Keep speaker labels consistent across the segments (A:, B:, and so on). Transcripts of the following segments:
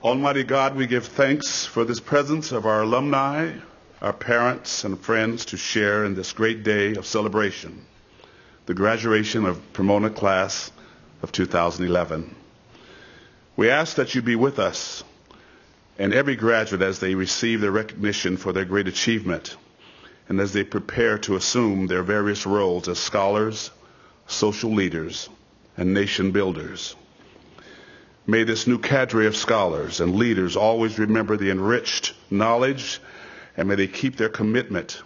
A: Almighty God, we give thanks for this presence of our alumni, our parents and friends to share in this great day of celebration, the graduation of Pomona class of 2011. We ask that you be with us and every graduate as they receive their recognition for their great achievement and as they prepare to assume their various roles as scholars, social leaders, and nation builders. May this new cadre of scholars and leaders always remember the enriched knowledge, and may they keep their commitment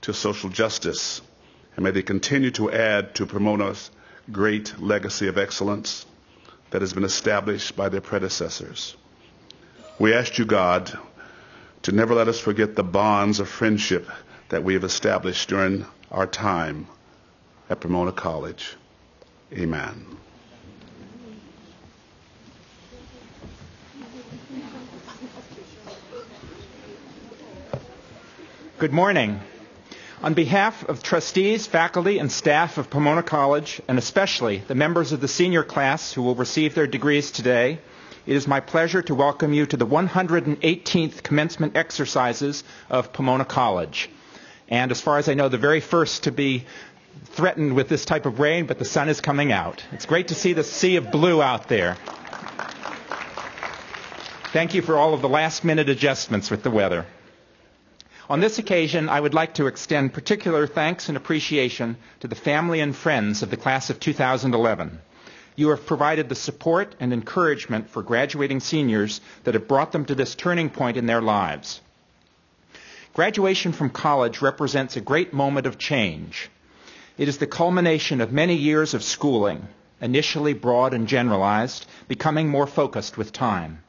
A: to social justice, and may they continue to add to Pomona's great legacy of excellence that has been established by their predecessors. We ask you, God, to never let us forget the bonds of friendship that we have established during our time at Pomona College. Amen.
B: Good morning. On behalf of trustees, faculty, and staff of Pomona College, and especially the members of the senior class who will receive their degrees today, it is my pleasure to welcome you to the 118th commencement exercises of Pomona College. And as far as I know, the very first to be threatened with this type of rain, but the sun is coming out. It's great to see the sea of blue out there. Thank you for all of the last-minute adjustments with the weather. On this occasion, I would like to extend particular thanks and appreciation to the family and friends of the class of 2011. You have provided the support and encouragement for graduating seniors that have brought them to this turning point in their lives. Graduation from college represents a great moment of change. It is the culmination of many years of schooling, initially broad and generalized, becoming more focused with time.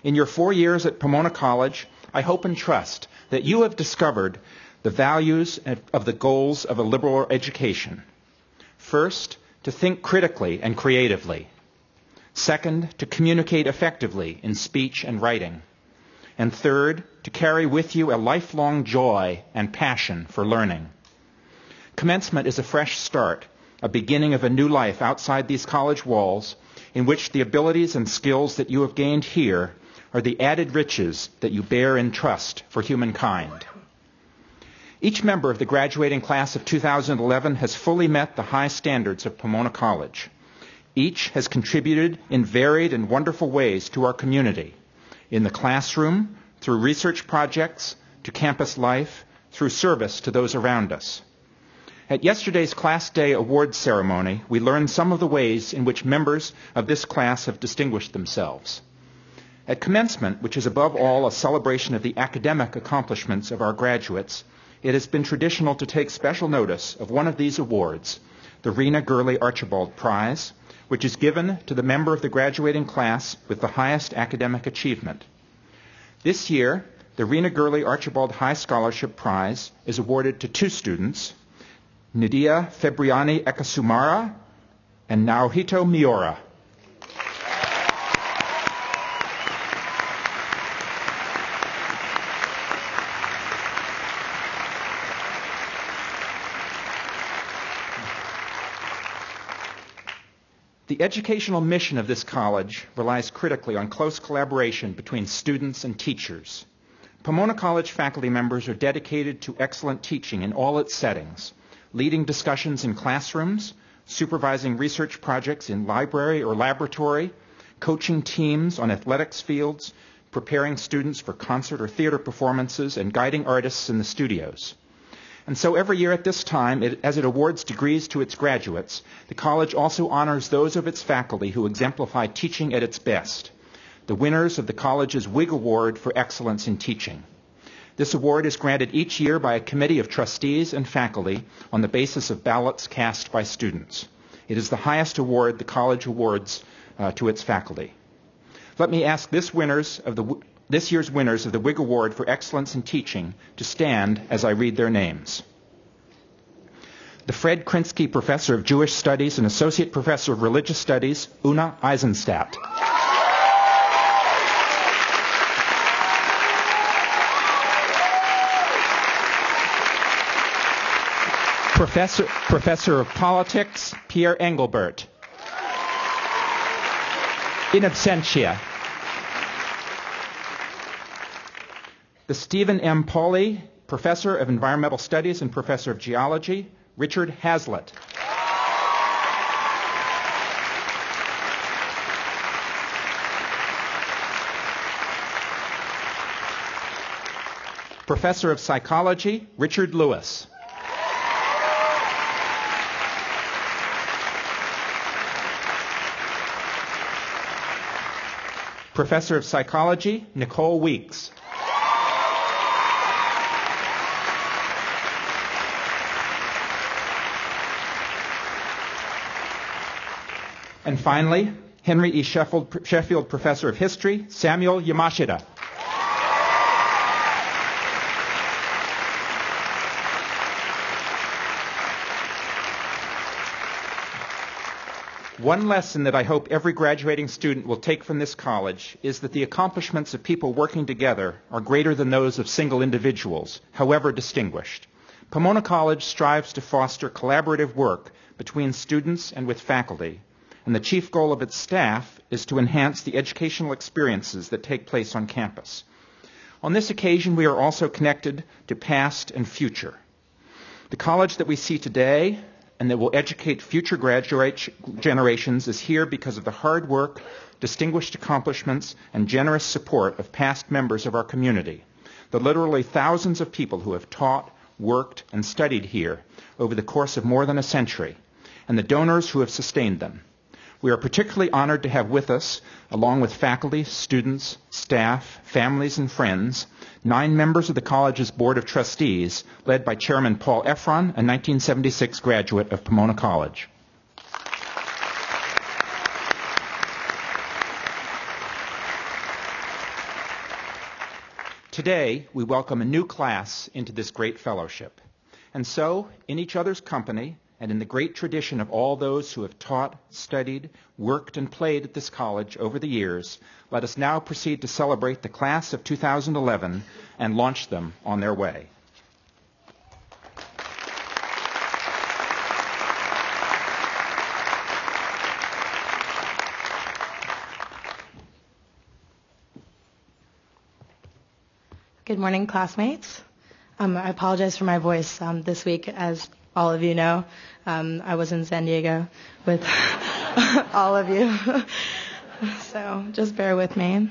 B: In your 4 years at Pomona College, I hope and trust that you have discovered the values of the goals of a liberal education. First, to think critically and creatively. Second, to communicate effectively in speech and writing. And third, to carry with you a lifelong joy and passion for learning. Commencement is a fresh start, a beginning of a new life outside these college walls, in which the abilities and skills that you have gained here are the added riches that you bear in trust for humankind. Each member of the graduating class of 2011 has fully met the high standards of Pomona College. Each has contributed in varied and wonderful ways to our community, in the classroom, through research projects, to campus life, through service to those around us. At yesterday's Class Day awards ceremony, we learned some of the ways in which members of this class have distinguished themselves. At Commencement, which is above all a celebration of the academic accomplishments of our graduates, it has been traditional to take special notice of one of these awards, the Rena Gurley Archibald Prize, which is given to the member of the graduating class with the highest academic achievement. This year, the Rena Gurley Archibald High Scholarship Prize is awarded to two students, Nidia Febriani Ekasumara and Naohito Miura. The educational mission of this college relies critically on close collaboration between students and teachers. Pomona College faculty members are dedicated to excellent teaching in all its settings, leading discussions in classrooms, supervising research projects in library or laboratory, coaching teams on athletics fields, preparing students for concert or theater performances, and guiding artists in the studios. And so every year at this time, as it awards degrees to its graduates, the college also honors those of its faculty who exemplify teaching at its best, the winners of the college's Whig Award for Excellence in Teaching. This award is granted each year by a committee of trustees and faculty on the basis of ballots cast by students. It is the highest award the college awards to its faculty. Let me ask this year's winners of the Whig Award for Excellence in Teaching to stand as I read their names. The Fred Krinsky Professor of Jewish Studies and Associate Professor of Religious Studies, Una Eisenstadt. Professor of Politics, Pierre Engelbert. In absentia. the Stephen M. Pauly Professor of Environmental Studies and Professor of Geology, Richard Hazlitt. Professor of Psychology, Richard Lewis. Professor of Psychology, Nicole Weeks. And finally, Henry E. Sheffield Professor of History, Samuel Yamashita. One lesson that I hope every graduating student will take from this college is that the accomplishments of people working together are greater than those of single individuals, however distinguished. Pomona College strives to foster collaborative work between students and with faculty, and the chief goal of its staff is to enhance the educational experiences that take place on campus. On this occasion, we are also connected to past and future. The college that we see today and that will educate future generations is here because of the hard work, distinguished accomplishments, and generous support of past members of our community, the literally thousands of people who have taught, worked, and studied here over the course of more than a century, and the donors who have sustained them. We are particularly honored to have with us, along with faculty, students, staff, families, and friends, 9 members of the college's Board of Trustees, led by Chairman Paul Efron, a 1976 graduate of Pomona College. Today, we welcome a new class into this great fellowship. And so, in each other's company, and in the great tradition of all those who have taught, studied, worked, and played at this college over the years, let us now proceed to celebrate the class of 2011 and launch them on their way.
C: Good morning, classmates. I apologize for my voice this week. As all of you know, I was in San Diego with all of you. So just bear with me.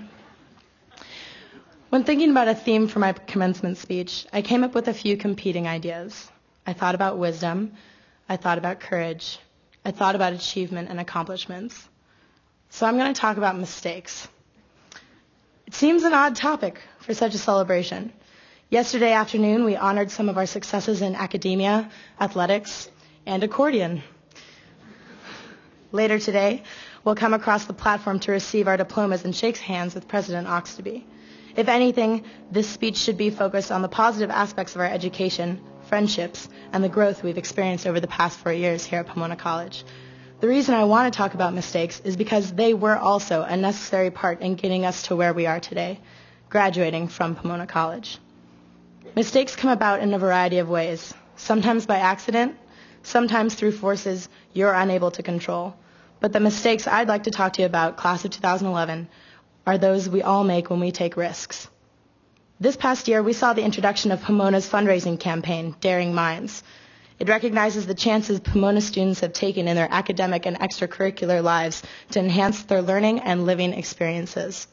C: When thinking about a theme for my commencement speech, I came up with a few competing ideas. I thought about wisdom. I thought about courage. I thought about achievement and accomplishments. So I'm going to talk about mistakes. It seems an odd topic for such a celebration. Yesterday afternoon, we honored some of our successes in academia, athletics, and accordion. Later today, we'll come across the platform to receive our diplomas and shake hands with President Oxtoby. If anything, this speech should be focused on the positive aspects of our education, friendships, and the growth we've experienced over the past 4 years here at Pomona College. The reason I want to talk about mistakes is because they were also a necessary part in getting us to where we are today, graduating from Pomona College. Mistakes come about in a variety of ways, sometimes by accident, sometimes through forces you're unable to control. But the mistakes I'd like to talk to you about, class of 2011, are those we all make when we take risks. This past year, we saw the introduction of Pomona's fundraising campaign, Daring Minds. It recognizes the chances Pomona students have taken in their academic and extracurricular lives to enhance their learning and living experiences.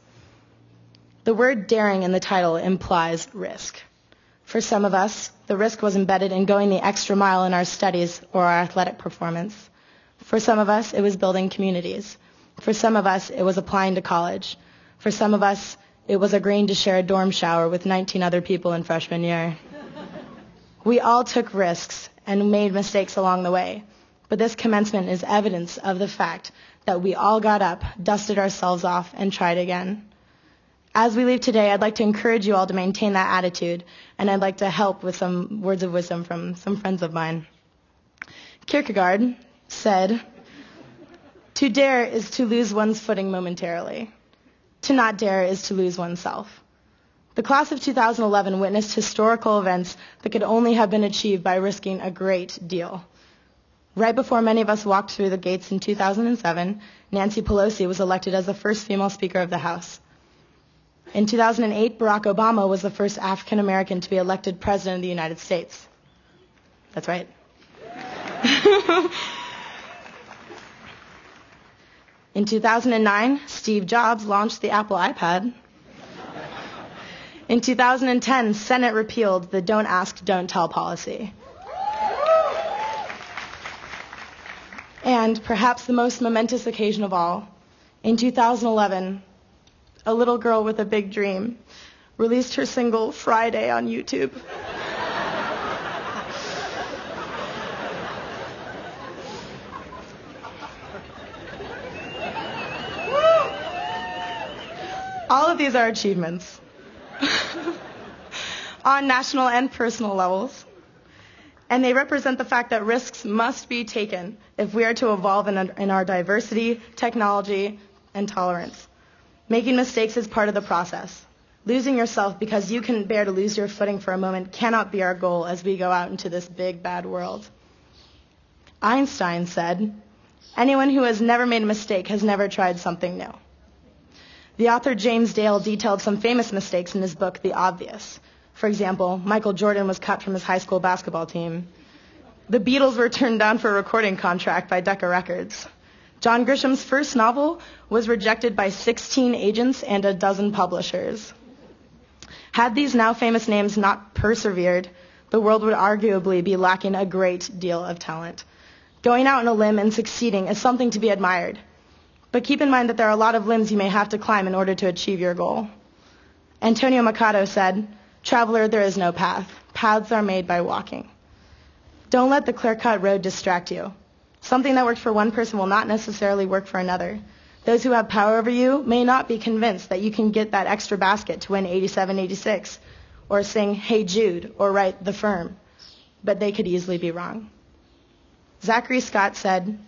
C: The word daring in the title implies risk. For some of us, the risk was embedded in going the extra mile in our studies or our athletic performance. For some of us, it was building communities. For some of us, it was applying to college. For some of us, it was agreeing to share a dorm shower with 19 other people in freshman year. We all took risks and made mistakes along the way, but this commencement is evidence of the fact that we all got up, dusted ourselves off, and tried again. As we leave today, I'd like to encourage you all to maintain that attitude, and I'd like to help with some words of wisdom from some friends of mine. Kierkegaard said, "To dare is to lose one's footing momentarily. To not dare is to lose oneself." The class of 2011 witnessed historical events that could only have been achieved by risking a great deal. Right before many of us walked through the gates in 2007, Nancy Pelosi was elected as the first female Speaker of the House. In 2008, Barack Obama was the first African American to be elected president of the United States. That's right. In 2009, Steve Jobs launched the Apple iPad. In 2010, Senate repealed the Don't Ask, Don't Tell policy. And perhaps the most momentous occasion of all, in 2011, a little girl with a big dream released her single Friday on YouTube. All of these are achievements on national and personal levels, and they represent the fact that risks must be taken if we are to evolve in our diversity, technology, and tolerance. Making mistakes is part of the process. Losing yourself because you couldn't bear to lose your footing for a moment cannot be our goal as we go out into this big, bad world. Einstein said, "Anyone who has never made a mistake has never tried something new." The author James Dale detailed some famous mistakes in his book, The Obvious. For example, Michael Jordan was cut from his high school basketball team. The Beatles were turned down for a recording contract by Decca Records. John Grisham's first novel was rejected by 16 agents and a dozen publishers. Had these now famous names not persevered, the world would arguably be lacking a great deal of talent. Going out on a limb and succeeding is something to be admired. But keep in mind that there are a lot of limbs you may have to climb in order to achieve your goal. Antonio Machado said, "Traveler, there is no path. Paths are made by walking." Don't let the clear-cut road distract you. Something that works for one person will not necessarily work for another. Those who have power over you may not be convinced that you can get that extra basket to win 87-86, or sing Hey Jude, or write The Firm. But they could easily be wrong. Zachary Scott said,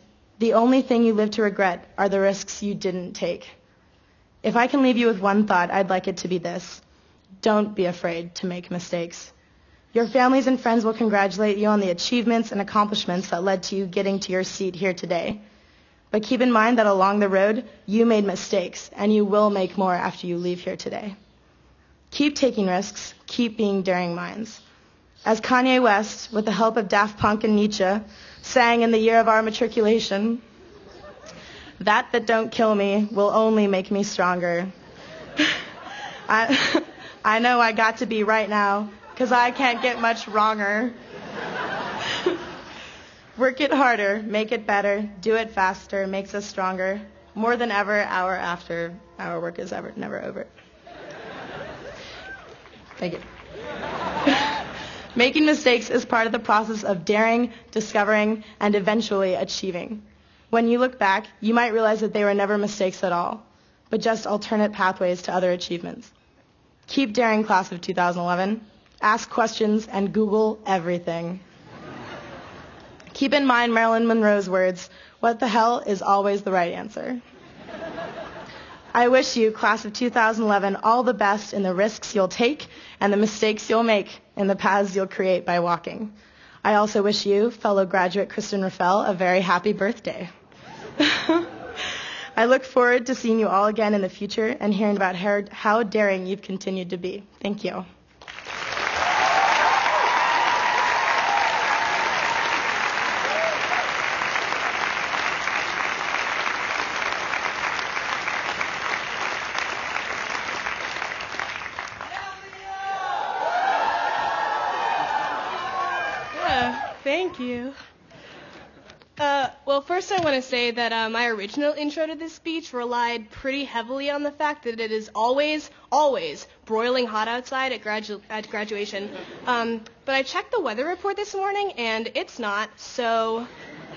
C: "The only thing you live to regret are the risks you didn't take." If I can leave you with one thought, I'd like it to be this: don't be afraid to make mistakes. Your families and friends will congratulate you on the achievements and accomplishments that led to you getting to your seat here today. But keep in mind that along the road, you made mistakes, and you will make more after you leave here today. Keep taking risks, keep being daring minds. As Kanye West, with the help of Daft Punk and Nietzsche, sang in the year of our matriculation, "That don't kill me will only make me stronger." I know I got to be right now, 'cause I can't get much wronger. Work it harder, make it better, do it faster, makes us stronger. More than ever, hour after, our work is never over. Thank you. Making mistakes is part of the process of daring, discovering, and eventually achieving. When you look back, you might realize that they were never mistakes at all, but just alternate pathways to other achievements. Keep daring, class of 2011. Ask questions and Google everything. Keep in mind Marilyn Monroe's words, "What the hell is always the right answer." I wish you, class of 2011, all the best in the risks you'll take and the mistakes you'll make in the paths you'll create by walking. I also wish you, fellow graduate Kristen Raffel, a very happy birthday. I look forward to seeing you all again in the future and hearing about how daring you've continued to be. Thank you.
D: Thank you. Well, first I want to say that my original intro to this speech relied pretty heavily on the fact that it is always broiling hot outside at graduation. But I checked the weather report this morning, and it's not. So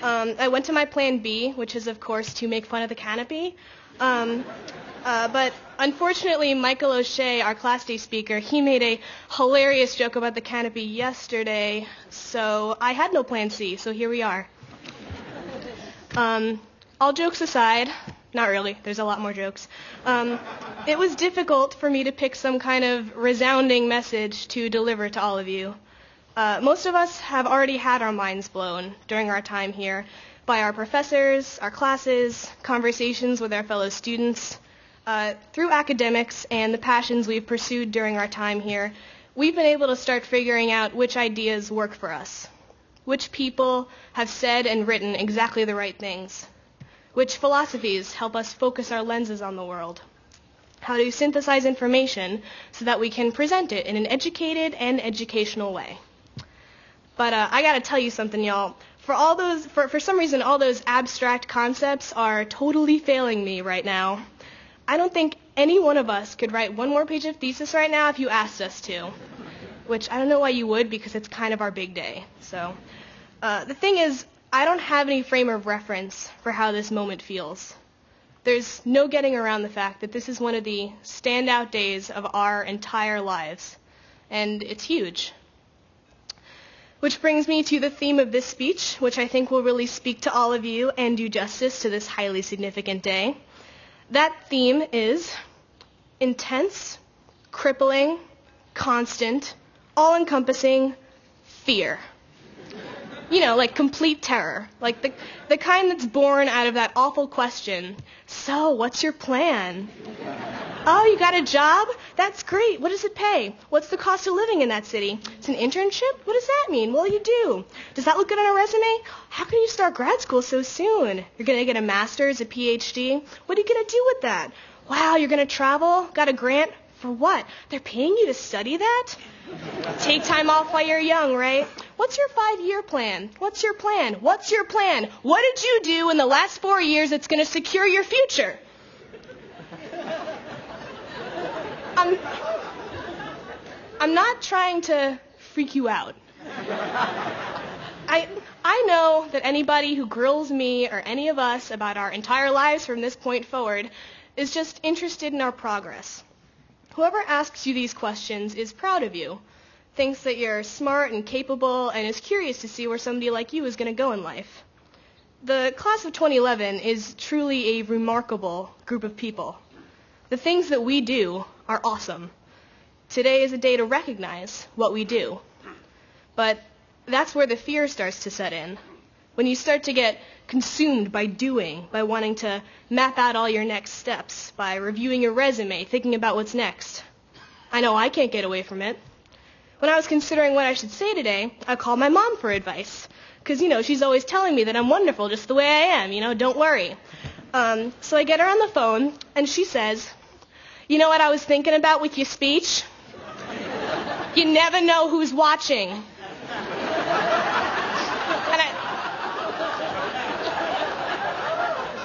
D: I went to my plan B, which is, of course, to make fun of the canopy. But unfortunately, Michael O'Shea, our Class D speaker, he made a hilarious joke about the canopy yesterday, so I had no plan C, so here we are. All jokes aside, not really, there's a lot more jokes, it was difficult for me to pick some kind of resounding message to deliver to all of you. Most of us have already had our minds blown during our time here by our professors, our classes, conversations with our fellow students, Through academics and the passions we've pursued during our time here, we've been able to start figuring out which ideas work for us, which people have said and written exactly the right things, which philosophies help us focus our lenses on the world, how to synthesize information so that we can present it in an educated and educational way. But I gotta tell you something, y'all. For some reason, all those abstract concepts are totally failing me right now. I don't think any one of us could write one more page of thesis right now if you asked us to, which I don't know why you would, because it's kind of our big day. So the thing is, I don't have any frame of reference for how this moment feels. There's no getting around the fact that this is one of the standout days of our entire lives, and it's huge. Which brings me to the theme of this speech, which I think will really speak to all of you and do justice to this highly significant day. That theme is intense, crippling, constant, all-encompassing fear. You know, like complete terror, like the kind that's born out of that awful question, so what's your plan? Oh, you got a job? That's great. What does it pay? What's the cost of living in that city? It's an internship? What does that mean? Well, you do. Does that look good on a resume? How can you start grad school so soon? You're going to get a master's, a PhD? What are you going to do with that? Wow, you're going to travel? Got a grant? For what? They're paying you to study that? Take time off while you're young, right? What's your 5-year plan? What's your plan? What's your plan? What did you do in the last 4 years that's going to secure your future? I'm not trying to freak you out. I know that anybody who grills me or any of us about our entire lives from this point forward is just interested in our progress. Whoever asks you these questions is proud of you, thinks that you're smart and capable, and is curious to see where somebody like you is going to go in life. The class of 2011 is truly a remarkable group of people. The things that we do are awesome. Today is a day to recognize what we do. But that's where the fear starts to set in. When you start to get consumed by doing, by wanting to map out all your next steps, by reviewing your resume, thinking about what's next. I know I can't get away from it. When I was considering what I should say today, I called my mom for advice. Because, she's always telling me that I'm wonderful just the way I am, don't worry. So I get her on the phone, and she says, you know what I was thinking about with your speech? You never know who's watching.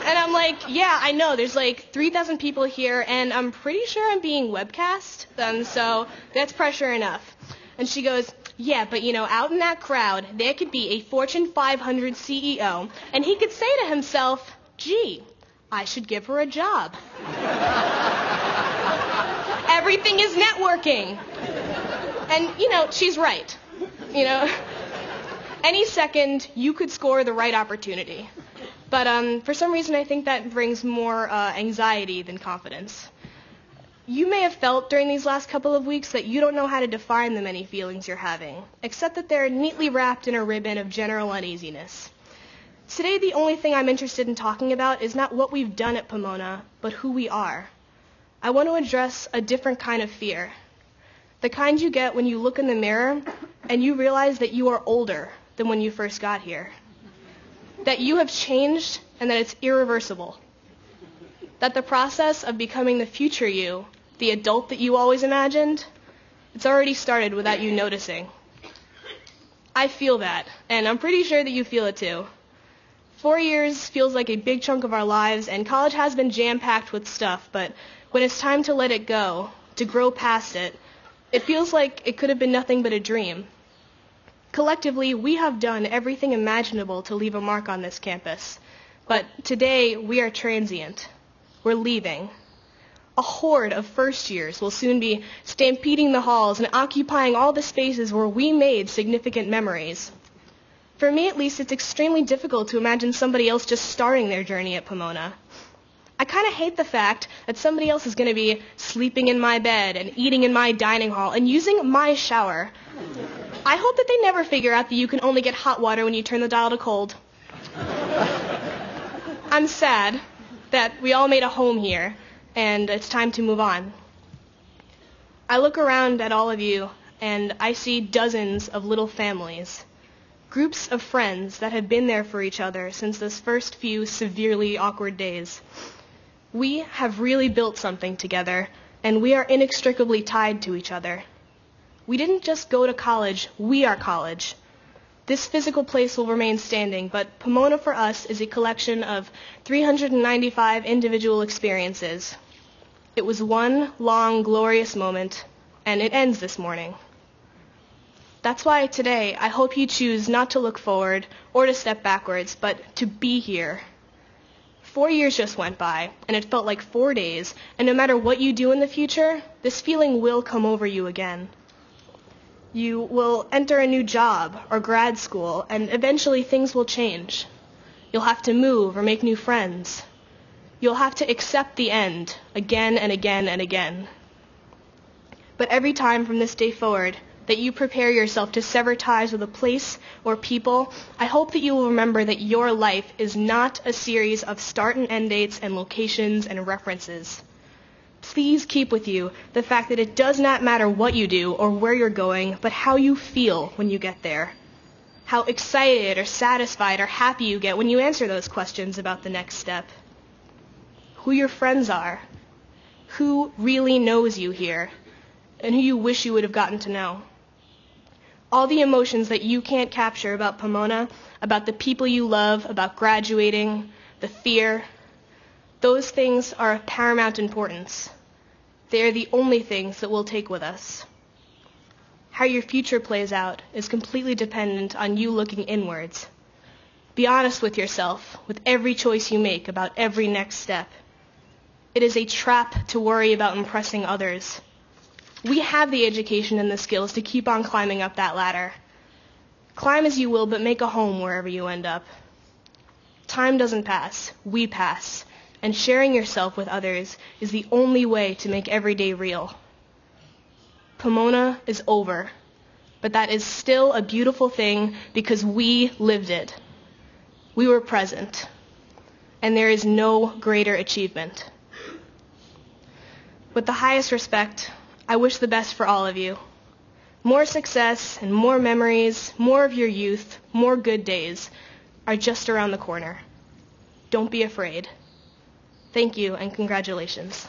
D: And I'm like, yeah, I know. There's like 3,000 people here, and I'm pretty sure I'm being webcast, so that's pressure enough. And she goes, yeah, but out in that crowd, there could be a Fortune 500 CEO, and he could say to himself, gee, I should give her a job. Everything is networking. And, she's right. Any second, you could score the right opportunity. But for some reason, I think that brings more anxiety than confidence. You may have felt during these last couple of weeks that you don't know how to define the many feelings you're having, except that they're neatly wrapped in a ribbon of general uneasiness. Today, the only thing I'm interested in talking about is not what we've done at Pomona, but who we are. I want to address a different kind of fear. The kind you get when you look in the mirror and you realize that you are older than when you first got here. That you have changed and that it's irreversible. That the process of becoming the future you, the adult that you always imagined, it's already started without you noticing. I feel that, and I'm pretty sure that you feel it too. 4 years feels like a big chunk of our lives, and college has been jam-packed with stuff, but when it's time to let it go, to grow past it, it feels like it could have been nothing but a dream. Collectively, we have done everything imaginable to leave a mark on this campus, but today we are transient. We're leaving. A horde of first years will soon be stampeding the halls and occupying all the spaces where we made significant memories. For me, at least, it's extremely difficult to imagine somebody else just starting their journey at Pomona. I kind of hate the fact that somebody else is going to be sleeping in my bed and eating in my dining hall and using my shower. I hope that they never figure out that you can only get hot water when you turn the dial to cold. I'm sad that we all made a home here, and it's time to move on. I look around at all of you, and I see dozens of little families, groups of friends that have been there for each other since those first few severely awkward days. We have really built something together, and we are inextricably tied to each other. We didn't just go to college, we are college. This physical place will remain standing, but Pomona for us is a collection of 395 individual experiences. It was one long, glorious moment, and it ends this morning. That's why today I hope you choose not to look forward or to step backwards, but to be here. 4 years just went by, and it felt like 4 days, and no matter what you do in the future, this feeling will come over you again. You will enter a new job or grad school, and eventually things will change. You'll have to move or make new friends. You'll have to accept the end again and again and again. But every time from this day forward that you prepare yourself to sever ties with a place or people, I hope that you will remember that your life is not a series of start and end dates and locations and references. Please keep with you the fact that it does not matter what you do or where you're going, but how you feel when you get there. How excited or satisfied or happy you get when you answer those questions about the next step. Who your friends are. Who really knows you here, and who you wish you would have gotten to know. All the emotions that you can't capture about Pomona, about the people you love, about graduating, the fear, those things are of paramount importance. They are the only things that we'll take with us. How your future plays out is completely dependent on you looking inwards. Be honest with yourself with every choice you make about every next step. It is a trap to worry about impressing others. We have the education and the skills to keep on climbing up that ladder. Climb as you will, but make a home wherever you end up. Time doesn't pass, we pass. And sharing yourself with others is the only way to make every day real. Pomona is over, but that is still a beautiful thing because we lived it. We were present, and there is no greater achievement. With the highest respect, I wish the best for all of you. More success and more memories, more of your youth, more good days are just around the corner. Don't be afraid. Thank you and congratulations.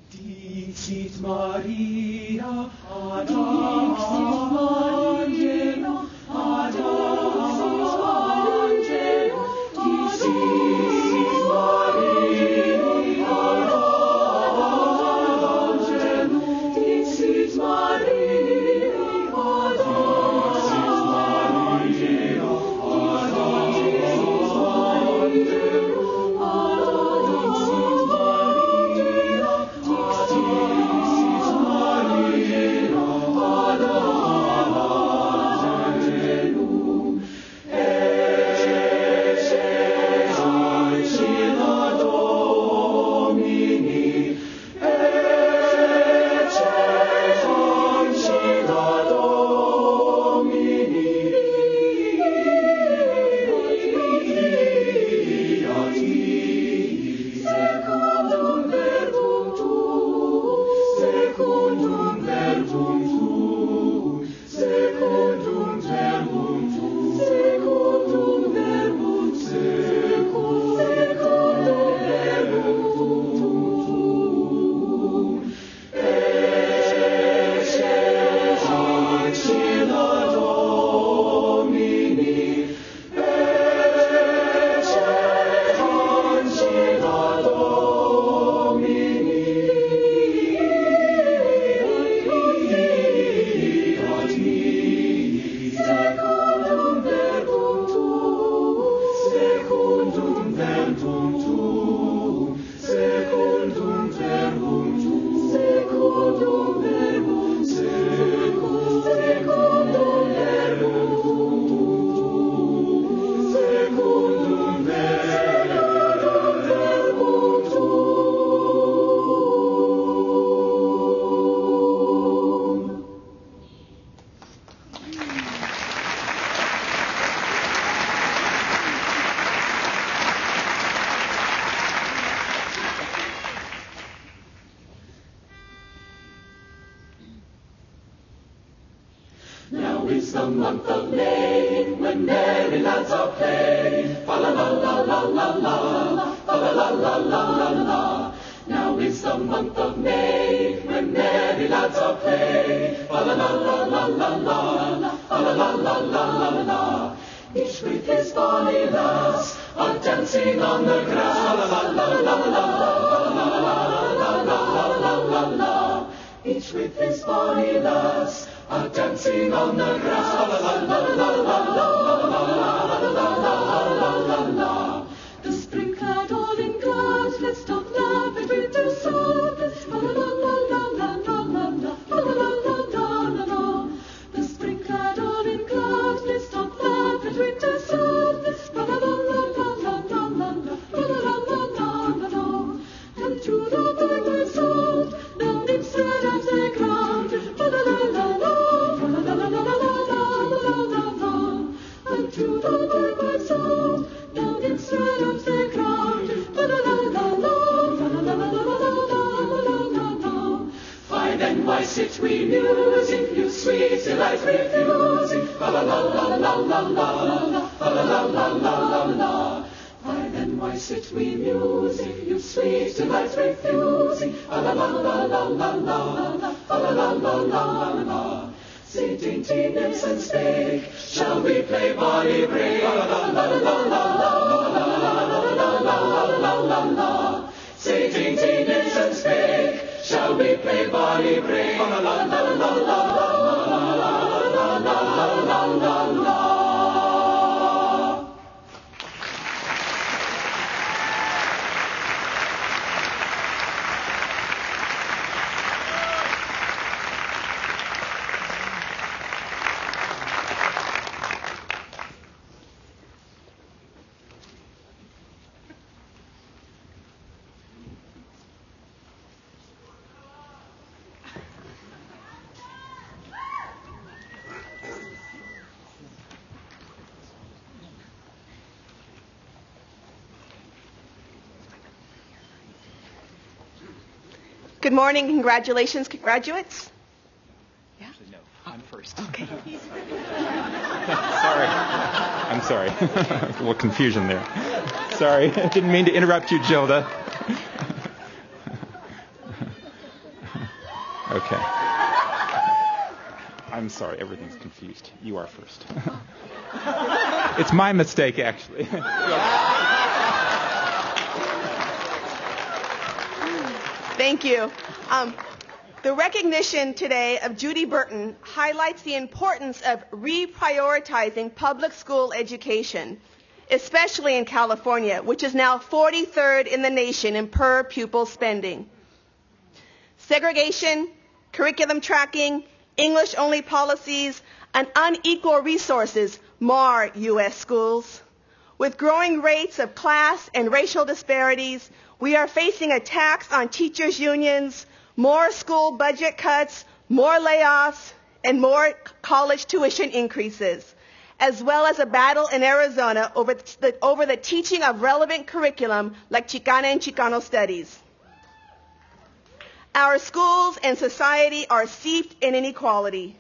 E: Dixit Maria, ad angelo, ad angelo, dixit Maria, ad angelo, dixit Maria, ad angelo, ad angelo, ad playing, when merry lads are playing. Fa la la la la la la, fa la la la la la la. Now is the month of May, when merry lads are playing. Fa la la la la la la, fa la la la la la la. Each with his bonny lass, are dancing on the grass. La la la la la la la la la la. Each with his bonny lass, are dancing on the grass. La la la la la la la. The spring-clad all in glass, let's stop laughing with their sadness. La la la la la la la la la la la. The spring-clad all in glass, let's stop laughing with their sadness. La la la la la la la la la. And to the backward sound, down instead of the ground. La la la la la. And to the backward sound, down instead of the ground. La la la la. Fine and why sit we musing, you sweet delight refusing. La la la la la la la, la la la la la. Fine and why sit we musing, you sweet delight refusing. La la la la la la la, la la la la. Say dainty nymphs and spake, shall we play bonny brake? La la la la la la. Say dainty nymphs and spake, shall we play bonny brake? La la la la la.
F: Good morning. Congratulations, graduates. Yeah?
B: Actually, no. I'm first.
F: Okay.
B: Sorry. I'm sorry. A little confusion there. Sorry. I didn't mean to interrupt you, Gilda. Okay. I'm sorry. Everything's confused. You are first. It's my mistake, actually.
F: Thank you. The recognition today of Judy Burton highlights the importance of reprioritizing public school education, especially in California, which is now 43rd in the nation in per pupil spending. Segregation, curriculum tracking, English-only policies, and unequal resources mar U.S. schools. With growing rates of class and racial disparities, we are facing attacks on teachers' unions, more school budget cuts, more layoffs, and more college tuition increases, as well as a battle in Arizona over the teaching of relevant curriculum like Chicana and Chicano studies. Our schools and society are steeped in inequality.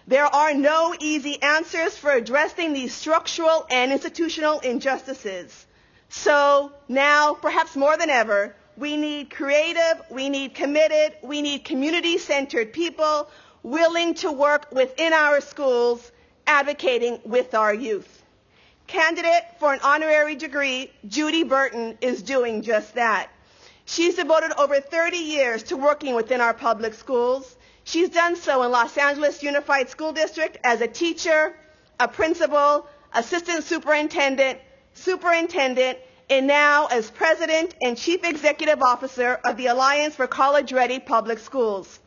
F: There are no easy answers for addressing these structural and institutional injustices. So now, perhaps more than ever, we need creative, we need committed, we need community-centered people willing to work within our schools, advocating with our youth. Candidate for an honorary degree, Judy Burton is doing just that. She's devoted over 30 years to working within our public schools. She's done so in Los Angeles Unified School District as a teacher, a principal, assistant superintendent, and now as president and chief executive officer of the Alliance for College-Ready Public Schools.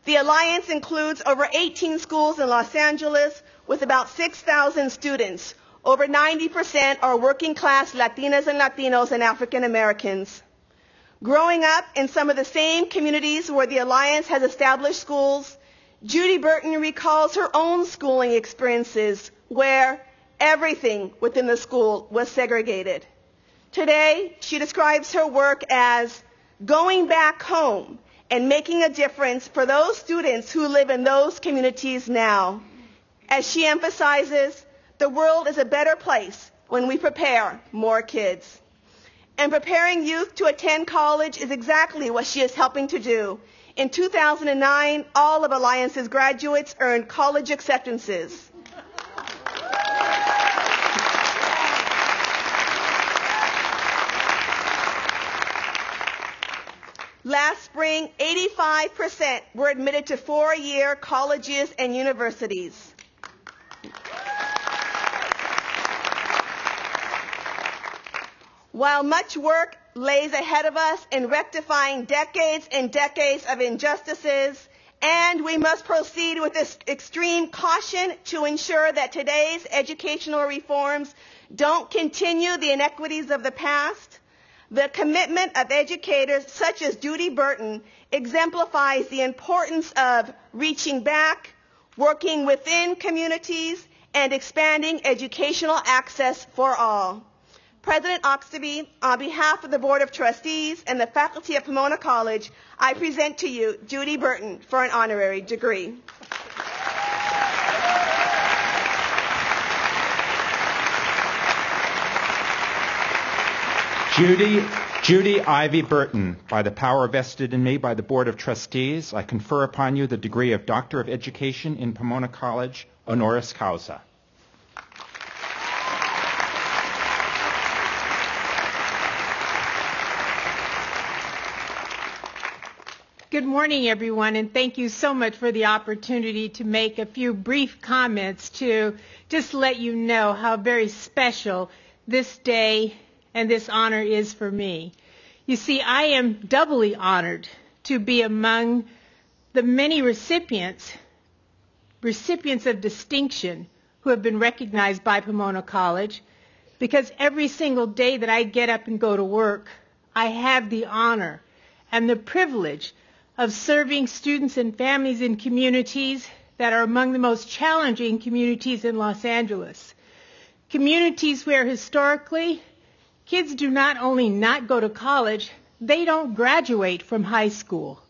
F: The Alliance includes over 18 schools in Los Angeles with about 6,000 students. Over 90% are working-class Latinas and Latinos and African Americans. Growing up in some of the same communities where the Alliance has established schools, Judy Burton recalls her own schooling experiences where everything within the school was segregated. Today, she describes her work as going back home and making a difference for those students who live in those communities now. As she emphasizes, the world is a better place when we prepare more kids. And preparing youth to attend college is exactly what she is helping to do. In 2009, all of Alliance's graduates earned college acceptances. Last spring, 85% were admitted to four-year colleges and universities. While much work lays ahead of us in rectifying decades and decades of injustices, and we must proceed with this extreme caution to ensure that today's educational reforms don't continue the inequities of the past, the commitment of educators such as Judy Burton exemplifies the importance of reaching back, working within communities, and expanding educational access for all. President Oxtoby, on behalf of the Board of Trustees and the faculty of Pomona College, I present to you Judy Burton for an honorary degree.
B: Judy Ivy Burton, by the power vested in me by the Board of Trustees, I confer upon you the degree of Doctor of Education in Pomona College, honoris causa.
G: Good morning, everyone, and thank you so much for the opportunity to make a few brief comments to just let you know how very special this day and this honor is for me. You see, I am doubly honored to be among the many recipients of distinction who have been recognized by Pomona College, because every single day that I get up and go to work, I have the honor and the privilege of serving students and families in communities that are among the most challenging communities in Los Angeles. Communities where historically kids do not only not go to college, they don't graduate from high school.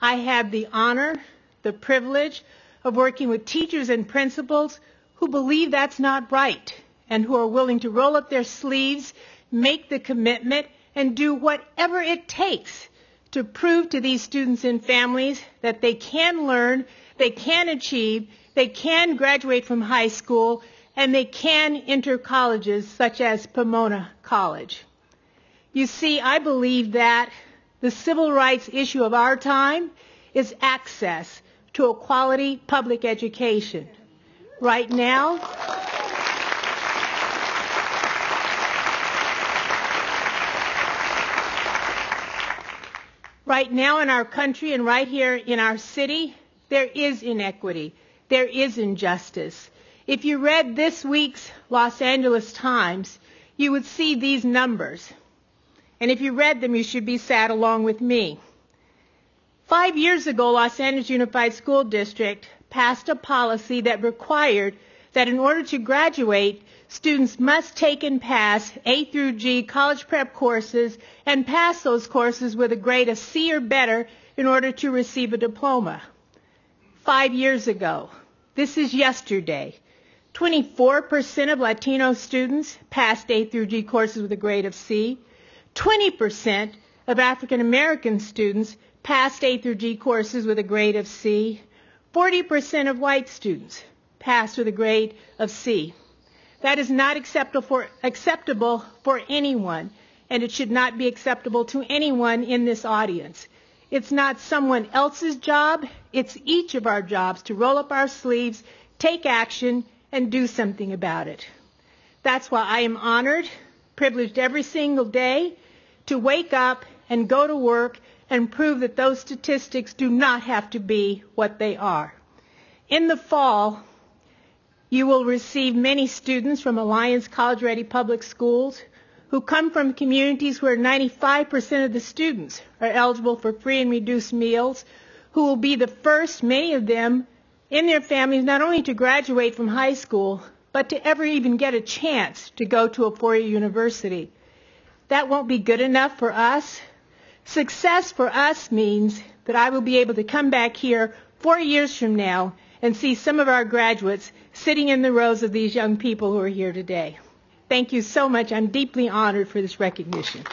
G: I have the honor, the privilege of working with teachers and principals who believe that's not right and who are willing to roll up their sleeves, make the commitment, and do whatever it takes to prove to these students and families that they can learn, they can achieve, they can graduate from high school, and they can enter colleges such as Pomona College. You see, I believe that the civil rights issue of our time is access to a quality public education. Right now, in our country and right here in our city, there is inequity. There is injustice. If you read this week's Los Angeles Times, you would see these numbers. And if you read them, you should be sad along with me. 5 years ago, Los Angeles Unified School District passed a policy that required that in order to graduate, students must take and pass A through G college prep courses and pass those courses with a grade of C or better in order to receive a diploma. 5 years ago, this is yesterday, 24% of Latino students passed A through G courses with a grade of C. 20% of African American students passed A through G courses with a grade of C. 40% of white students passed with a grade of C. That is not acceptable for anyone, and it should not be acceptable to anyone in this audience. It's not someone else's job. It's each of our jobs to roll up our sleeves, take action, and do something about it. That's why I am honored, privileged every single day to wake up and go to work and prove that those statistics do not have to be what they are. In the fall, you will receive many students from Alliance College Ready Public Schools who come from communities where 95% of the students are eligible for free and reduced meals, who will be the first, many of them, in their families not only to graduate from high school, but to ever even get a chance to go to a four-year university. That won't be good enough for us. Success for us means that I will be able to come back here 4 years from now and see some of our graduates sitting in the rows of these young people who are here today. Thank you so much. I'm deeply honored for this recognition.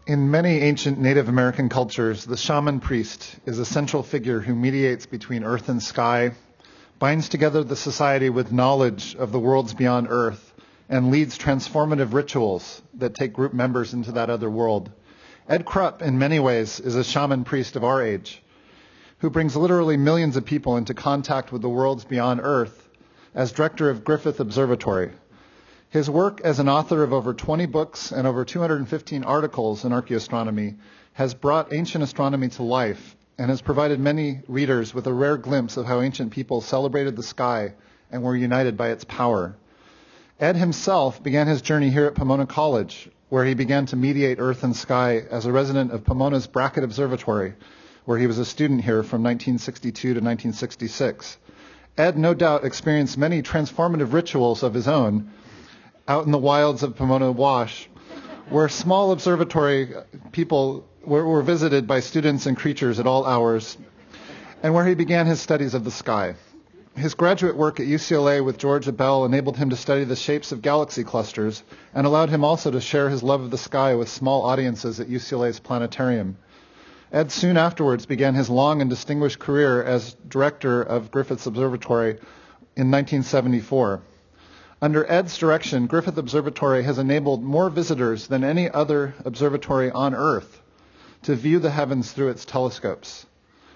H: In many ancient Native American cultures, the shaman priest is a central figure who mediates between earth and sky, binds together the society with knowledge of the worlds beyond earth, and leads transformative rituals that take group members into that other world. Ed Krupp, in many ways, is a shaman priest of our age, who brings literally millions of people into contact with the worlds beyond earth as director of Griffith Observatory. His work as an author of over 20 books and over 215 articles in archaeoastronomy has brought ancient astronomy to life and has provided many readers with a rare glimpse of how ancient people celebrated the sky and were united by its power. Ed himself began his journey here at Pomona College, where he began to mediate earth and sky as a resident of Pomona's Brackett Observatory, where he was a student here from 1962 to 1966. Ed no doubt experienced many transformative rituals of his own out in the wilds of Pomona Wash, where small observatory people were visited by students and creatures at all hours, and where he began his studies of the sky. His graduate work at UCLA with George Abell enabled him to study the shapes of galaxy clusters and allowed him also to share his love of the sky with small audiences at UCLA's planetarium. Ed soon afterwards began his long and distinguished career as director of Griffith's Observatory in 1974. Under Ed's direction, Griffith Observatory has enabled more visitors than any other observatory on Earth to view the heavens through its telescopes.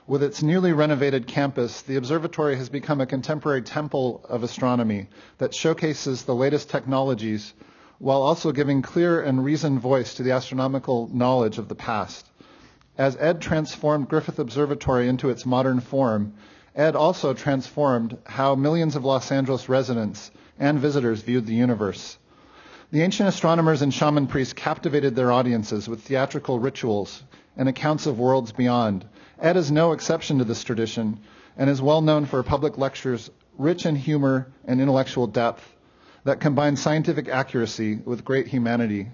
H: With its newly renovated campus, the observatory has become a contemporary temple of astronomy that showcases the latest technologies while also giving clear and reasoned voice to the astronomical knowledge of the past. As Ed transformed Griffith Observatory into its modern form, Ed also transformed how millions of Los Angeles residents and visitors viewed the universe. The ancient astronomers and shaman priests captivated their audiences with theatrical rituals and accounts of worlds beyond. Ed is no exception to this tradition and is well known for public lectures rich in humor and intellectual depth that combine scientific accuracy with great humanity.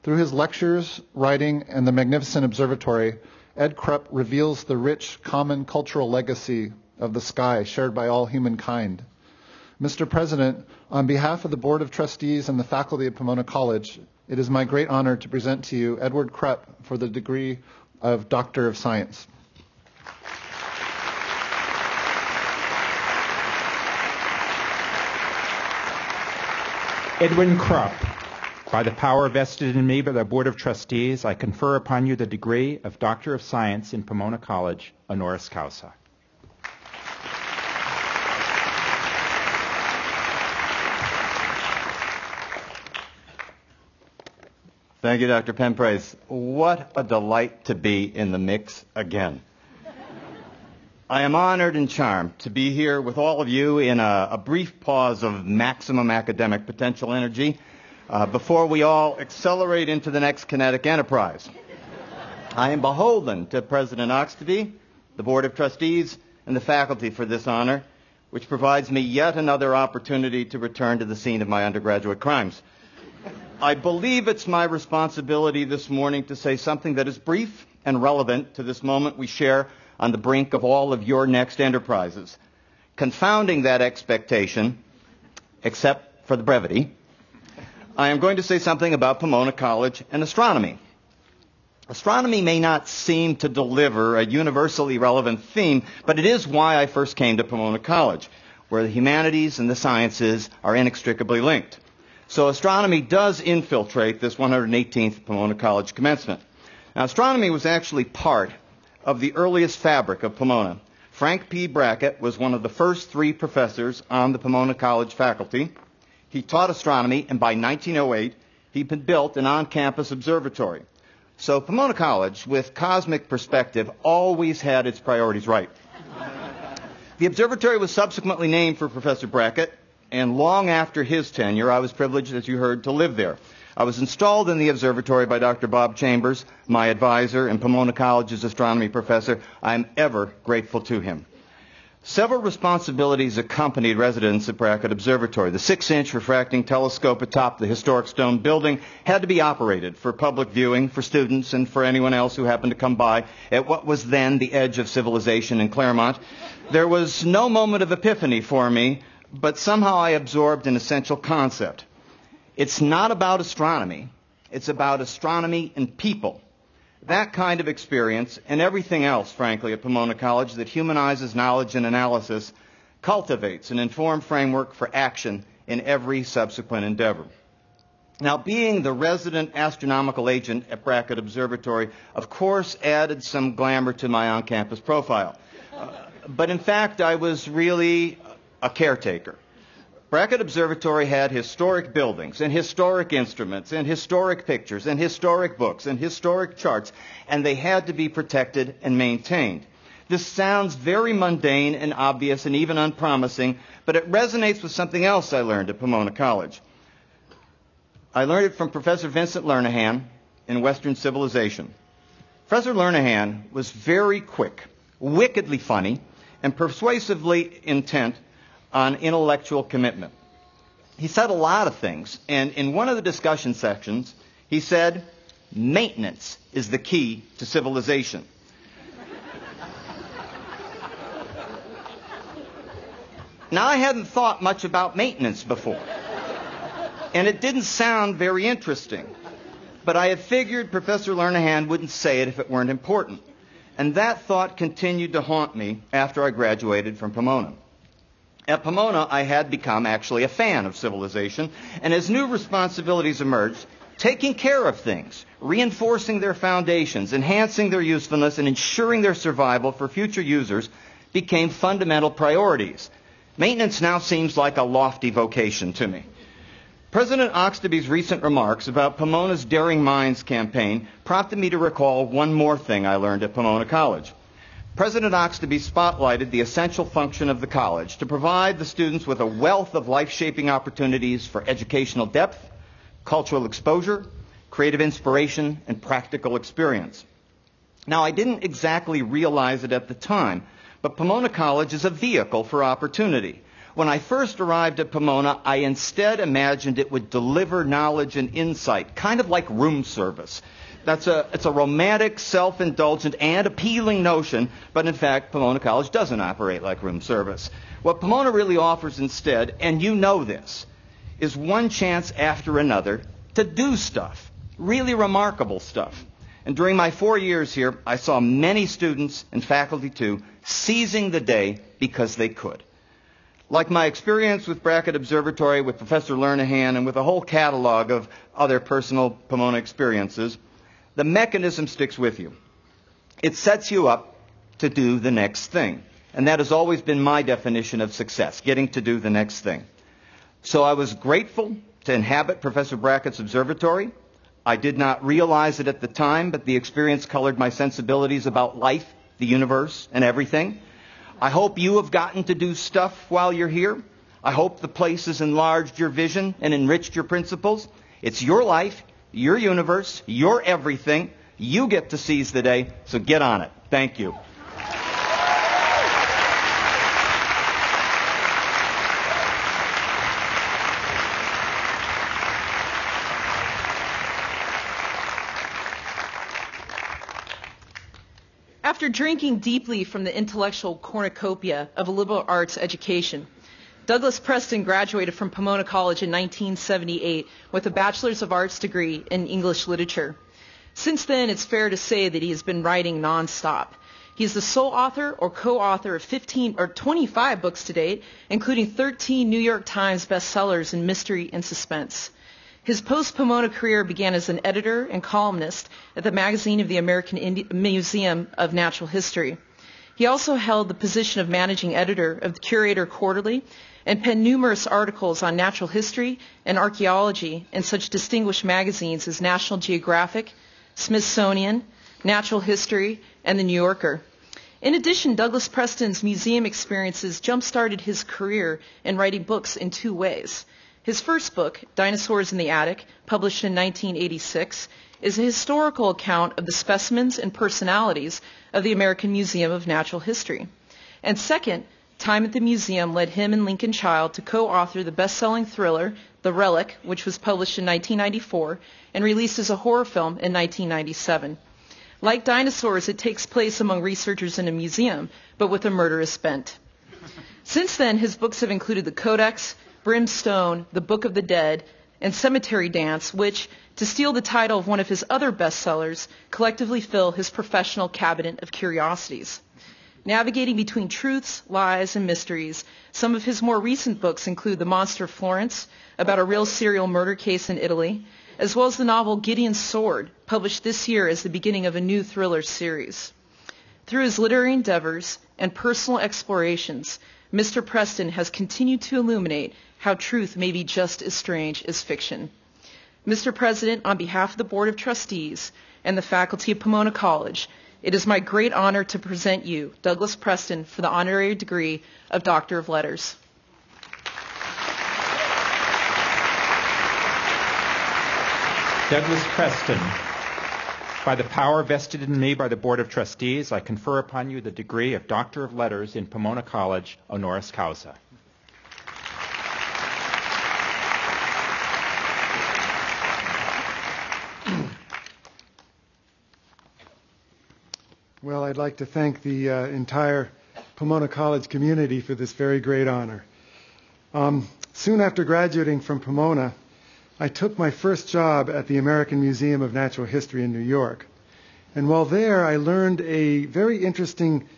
H: Through his lectures, writing, and the magnificent observatory, Ed Krupp reveals the rich common cultural legacy of the sky shared by all humankind. Mr. President, on behalf of the Board of Trustees and the faculty of Pomona College, it is my great honor to present to you Edwin Krupp for the degree of Doctor of Science.
B: Edwin Krupp, by the power vested in me by the Board of Trustees, I confer upon you the degree of Doctor of Science in Pomona College, honoris causa.
I: Thank you, Dr. Penprace. What a delight to be in the mix again. I am honored and charmed to be here with all of you in a brief pause of maximum academic potential energy before we all accelerate into the next kinetic enterprise. I am beholden to President Oxtoby, the Board of Trustees, and the faculty for this honor, which provides me yet another opportunity to return to the scene of my undergraduate crimes. I believe it's my responsibility this morning to say something that is brief and relevant to this moment we share on the brink of all of your next enterprises. Confounding that expectation, except for the brevity, I am going to say something about Pomona College and astronomy. Astronomy may not seem to deliver a universally relevant theme, but it is why I first came to Pomona College, where the humanities and the sciences are inextricably linked. So astronomy does infiltrate this 118th Pomona College commencement. Now, astronomy was actually part of the earliest fabric of Pomona. Frank P. Brackett was one of the first 3 professors on the Pomona College faculty. He taught astronomy, and by 1908, he'd built an on-campus observatory. So Pomona College, with cosmic perspective, always had its priorities right. The observatory was subsequently named for Professor Brackett, and long after his tenure, I was privileged, as you heard, to live there. I was installed in the observatory by Dr. Bob Chambers, my advisor and Pomona College's astronomy professor. I am ever grateful to him. Several responsibilities accompanied residents at Brackett Observatory. The 6-inch refracting telescope atop the historic stone building had to be operated for public viewing, for students, and for anyone else who happened to come by at what was then the edge of civilization in Claremont. There was no moment of epiphany for me, but somehow I absorbed an essential concept. It's not about astronomy. It's about astronomy and people. That kind of experience, and everything else, frankly, at Pomona College that humanizes knowledge and analysis, cultivates an informed framework for action in every subsequent endeavor. Now, being the resident astronomical agent at Brackett Observatory, of course, added some glamour to my on-campus profile. But in fact, I was really a caretaker. Brackett Observatory had historic buildings and historic instruments and historic pictures and historic books and historic charts, and they had to be protected and maintained. This sounds very mundane and obvious and even unpromising, but it resonates with something else I learned at Pomona College. I learned it from Professor Vincent Lernahan in Western Civilization. Professor Lernahan was very quick, wickedly funny, and persuasively intent on intellectual commitment. He said a lot of things, and in one of the discussion sections, he said, maintenance is the key to civilization. Now, I hadn't thought much about maintenance before, and it didn't sound very interesting, but I had figured Professor Lernahan wouldn't say it if it weren't important, and that thought continued to haunt me after I graduated from Pomona. At Pomona, I had become actually a fan of civilization, and as new responsibilities emerged, taking care of things, reinforcing their foundations, enhancing their usefulness, and ensuring their survival for future users became fundamental priorities. Maintenance now seems like a lofty vocation to me. President Oxtoby's recent remarks about Pomona's Daring Minds campaign prompted me to recall one more thing I learned at Pomona College. President Oxtoby spotlighted the essential function of the college to provide the students with a wealth of life-shaping opportunities for educational depth, cultural exposure, creative inspiration, and practical experience. Now, I didn't exactly realize it at the time, but Pomona College is a vehicle for opportunity. When I first arrived at Pomona, I instead imagined it would deliver knowledge and insight, kind of like room service. It's a romantic, self-indulgent, and appealing notion, but in fact, Pomona College doesn't operate like room service. What Pomona really offers instead, and you know this, is one chance after another to do stuff, really remarkable stuff. And during my 4 years here, I saw many students, and faculty too, seizing the day because they could. Like my experience with Brackett Observatory, with Professor Lernahan, and with a whole catalog of other personal Pomona experiences, the mechanism sticks with you. It sets you up to do the next thing. And that has always been my definition of success, getting to do the next thing. So I was grateful to inhabit Professor Brackett's observatory. I did not realize it at the time, but the experience colored my sensibilities about life, the universe, and everything. I hope you have gotten to do stuff while you're here. I hope the place has enlarged your vision and enriched your principles. It's your life, your universe, your everything. You get to seize the day, so get on it. Thank you.
J: After drinking deeply from the intellectual cornucopia of a liberal arts education, Douglas Preston graduated from Pomona College in 1978 with a Bachelor's of Arts degree in English literature. Since then, it's fair to say that he has been writing nonstop. He is the sole author or co-author of 25 books to date, including 13 New York Times bestsellers in mystery and suspense. His post-Pomona career began as an editor and columnist at the magazine of the American Museum of Natural History. He also held the position of managing editor of the Curator Quarterly and penned numerous articles on natural history and archaeology in such distinguished magazines as National Geographic, Smithsonian, Natural History, and The New Yorker. In addition, Douglas Preston's museum experiences jump-started his career in writing books in two ways. His first book, Dinosaurs in the Attic, published in 1986, is a historical account of the specimens and personalities of the American Museum of Natural History. And second, time at the museum led him and Lincoln Child to co-author the best-selling thriller, The Relic, which was published in 1994 and released as a horror film in 1997. Like Dinosaurs, it takes place among researchers in a museum, but with a murderous bent. Since then, his books have included The Codex, Brimstone, The Book of the Dead, and Cemetery Dance, which, to steal the title of one of his other bestsellers, collectively fill his professional cabinet of curiosities. Navigating between truths, lies, and mysteries, some of his more recent books include The Monster of Florence, about a real serial murder case in Italy, as well as the novel Gideon's Sword, published this year as the beginning of a new thriller series. Through his literary endeavors and personal explorations, Mr. Preston has continued to illuminate how truth may be just as strange as fiction. Mr. President, on behalf of the Board of Trustees and the faculty of Pomona College, it is my great honor to present you, Douglas Preston, for the honorary degree of Doctor of Letters.
B: Douglas Preston, by the power vested in me by the Board of Trustees, I confer upon you the degree of Doctor of Letters in Pomona College, honoris causa.
K: Well, I'd like to thank the entire Pomona College community for this very great honor. Soon after graduating from Pomona, I took my first job at the American Museum of Natural History in New York. And while there, I learned a very interesting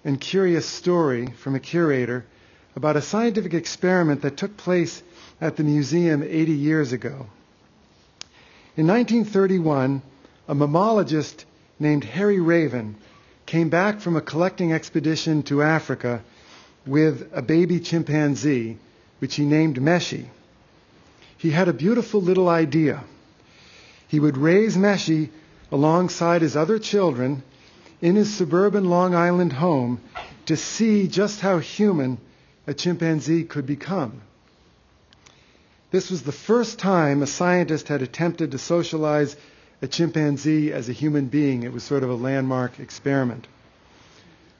K: and curious story from a curator about a scientific experiment that took place at the museum 80 years ago. In 1931, a mammologist named Harry Raven came back from a collecting expedition to Africa with a baby chimpanzee, which he named Meshi. He had a beautiful little idea. He would raise Meshi alongside his other children in his suburban Long Island home to see just how human a chimpanzee could become. This was the first time a scientist had attempted to socialize a chimpanzee as a human being. It was sort of a landmark experiment.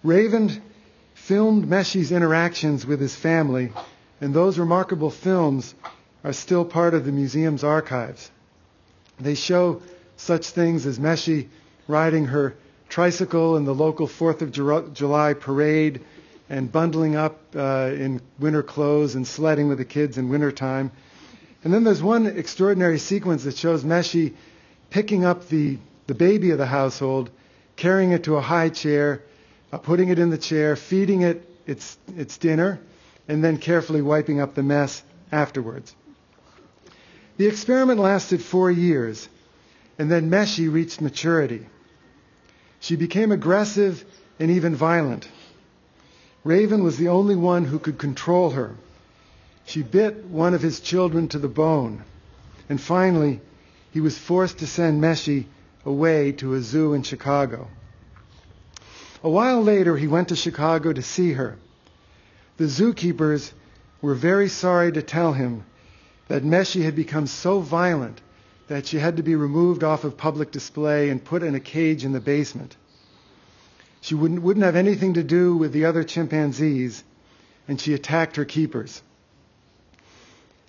K: Raven filmed Meshi's interactions with his family, and those remarkable films are still part of the museum's archives. They show such things as Meshi riding her tricycle in the local 4th of July parade and bundling up in winter clothes and sledding with the kids in wintertime. And then there's one extraordinary sequence that shows Meshi picking up the baby of the household, carrying it to a high chair, putting it in the chair, feeding it its dinner, and then carefully wiping up the mess afterwards. The experiment lasted 4 years, and then Meshi reached maturity. She became aggressive and even violent. Raven was the only one who could control her. She bit one of his children to the bone, and finally, he was forced to send Meshi away to a zoo in Chicago. A while later, he went to Chicago to see her. The zookeepers were very sorry to tell him that Meshi had become so violent that she had to be removed off of public display and put in a cage in the basement. She wouldn't have anything to do with the other chimpanzees, and she attacked her keepers.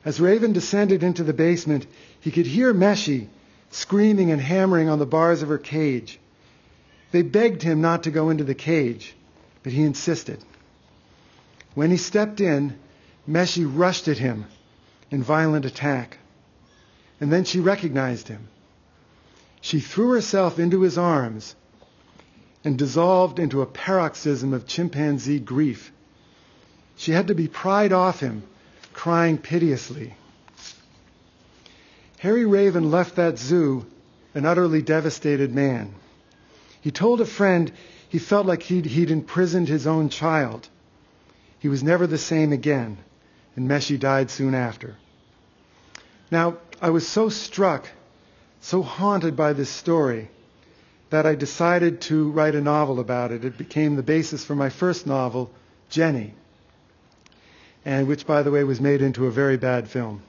K: As Raven descended into the basement, he could hear Meshi screaming and hammering on the bars of her cage. They begged him not to go into the cage, but he insisted. When he stepped in, Meshi rushed at him in violent attack. And then she recognized him. She threw herself into his arms and dissolved into a paroxysm of chimpanzee grief. She had to be pried off him, crying piteously. Harry Raven left that zoo an utterly devastated man. He told a friend he felt like he'd imprisoned his own child. He was never the same again, and Meshi died soon after. Now, I was so struck, so haunted by this story, that I decided to write a novel about it. It became the basis for my first novel, Jenny, and which, by the way, was made into a very bad film.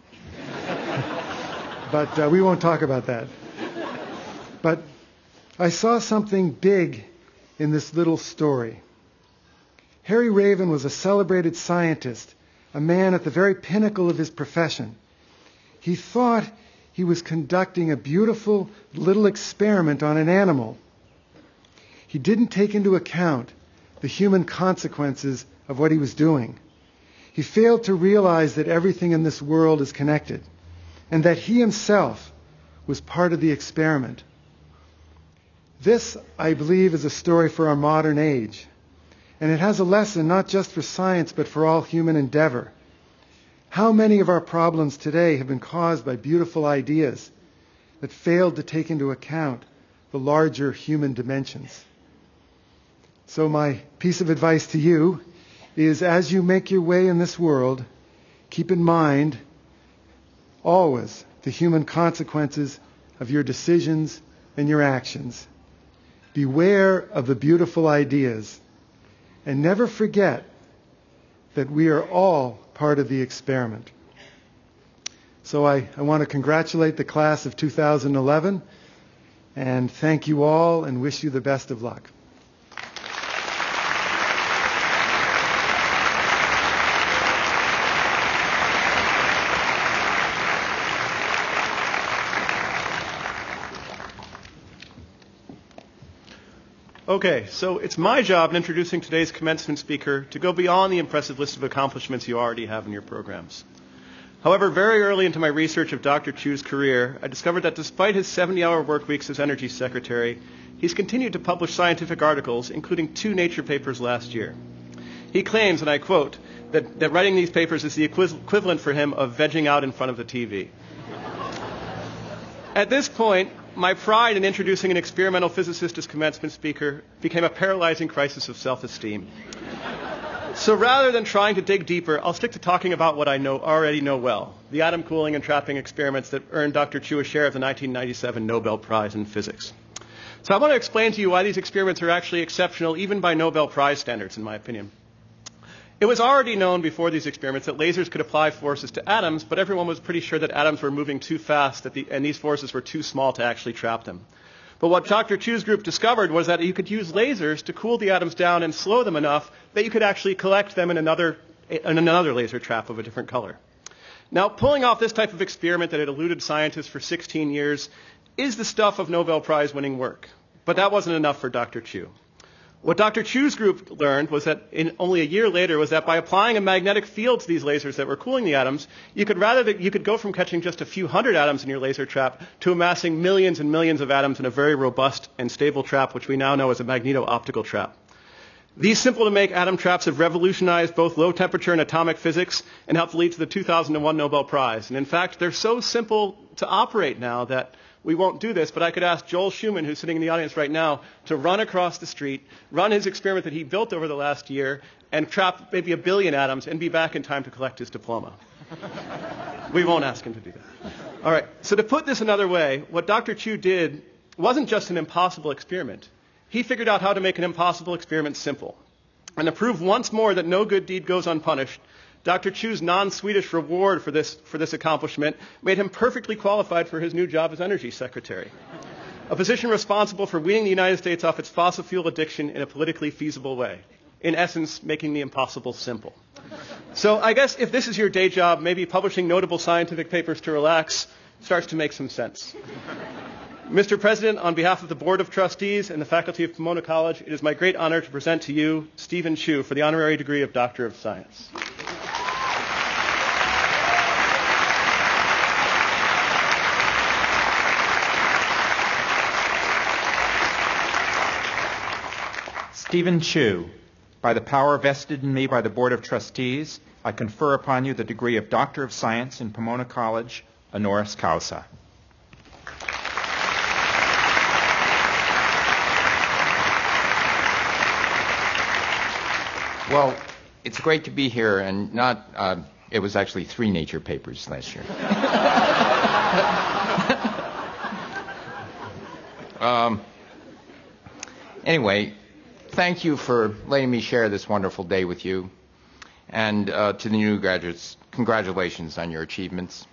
K: But we won't talk about that. But I saw something big in this little story. Harry Raven was a celebrated scientist, a man at the very pinnacle of his profession. He thought he was conducting a beautiful little experiment on an animal. He didn't take into account the human consequences of what he was doing. He failed to realize that everything in this world is connected, and that he himself was part of the experiment. This, I believe, is a story for our modern age, and it has a lesson not just for science, but for all human endeavor. How many of our problems today have been caused by beautiful ideas that failed to take into account the larger human dimensions? So my piece of advice to you is, as you make your way in this world, keep in mind always the human consequences of your decisions and your actions. Beware of the beautiful ideas, and never forget that we are all part of the experiment. So I want to congratulate the class of 2011 and thank you all and wish you the best of luck.
L: Okay, so it's my job in introducing today's commencement speaker to go beyond the impressive list of accomplishments you already have in your programs. However, very early into my research of Dr. Chu's career, I discovered that despite his 70-hour work weeks as Energy Secretary, he's continued to publish scientific articles, including 2 Nature papers last year. He claims, and I quote, that writing these papers is the equivalent for him of vegging out in front of the TV. At this point, my pride in introducing an experimental physicist as commencement speaker became a paralyzing crisis of self-esteem. So rather than trying to dig deeper, I'll stick to talking about what I already know well, the atom cooling and trapping experiments that earned Dr. Chu a share of the 1997 Nobel Prize in Physics. So I want to explain to you why these experiments are actually exceptional, even by Nobel Prize standards, in my opinion. It was already known before these experiments that lasers could apply forces to atoms, but everyone was pretty sure that atoms were moving too fast and these forces were too small to actually trap them. But what Dr. Chu's group discovered was that you could use lasers to cool the atoms down and slow them enough that you could actually collect them in another laser trap of a different color. Now, pulling off this type of experiment that had eluded scientists for 16 years is the stuff of Nobel Prize-winning work. But that wasn't enough for Dr. Chu. What Dr. Chu's group learned was that only a year later was that by applying a magnetic field to these lasers that were cooling the atoms, you could go from catching just a few hundred atoms in your laser trap to amassing millions and millions of atoms in a very robust and stable trap, which we now know as a magneto-optical trap. These simple-to-make atom traps have revolutionized both low-temperature and atomic physics and helped lead to the 2001 Nobel Prize. And in fact, they're so simple to operate now that we won't do this, but I could ask Joel Schumann, who's sitting in the audience right now, to run across the street, run his experiment that he built over the last year, and trap maybe 1 billion atoms and be back in time to collect his diploma. We won't ask him to do that. All right, so to put this another way, what Dr. Chu did wasn't just an impossible experiment. He figured out how to make an impossible experiment simple. And to prove once more that no good deed goes unpunished, Dr. Chu's non-Swedish reward for this accomplishment made him perfectly qualified for his new job as Energy Secretary, a position responsible for weaning the United States off its fossil fuel addiction in a politically feasible way. In essence, making the impossible simple. So I guess if this is your day job, maybe publishing notable scientific papers to relax starts to make some sense. Mr. President, on behalf of the Board of Trustees and the faculty of Pomona College, it is my great honor to present to you Steven Chu for the honorary degree of Doctor of Science.
B: Steven Chu, by the power vested in me by the Board of Trustees, I confer upon you the degree of Doctor of Science in Pomona College, honoris causa.
M: Well, it's great to be here, and it was actually 3 Nature papers last year. Anyway, thank you for letting me share this wonderful day with you. And to the new graduates, congratulations on your achievements.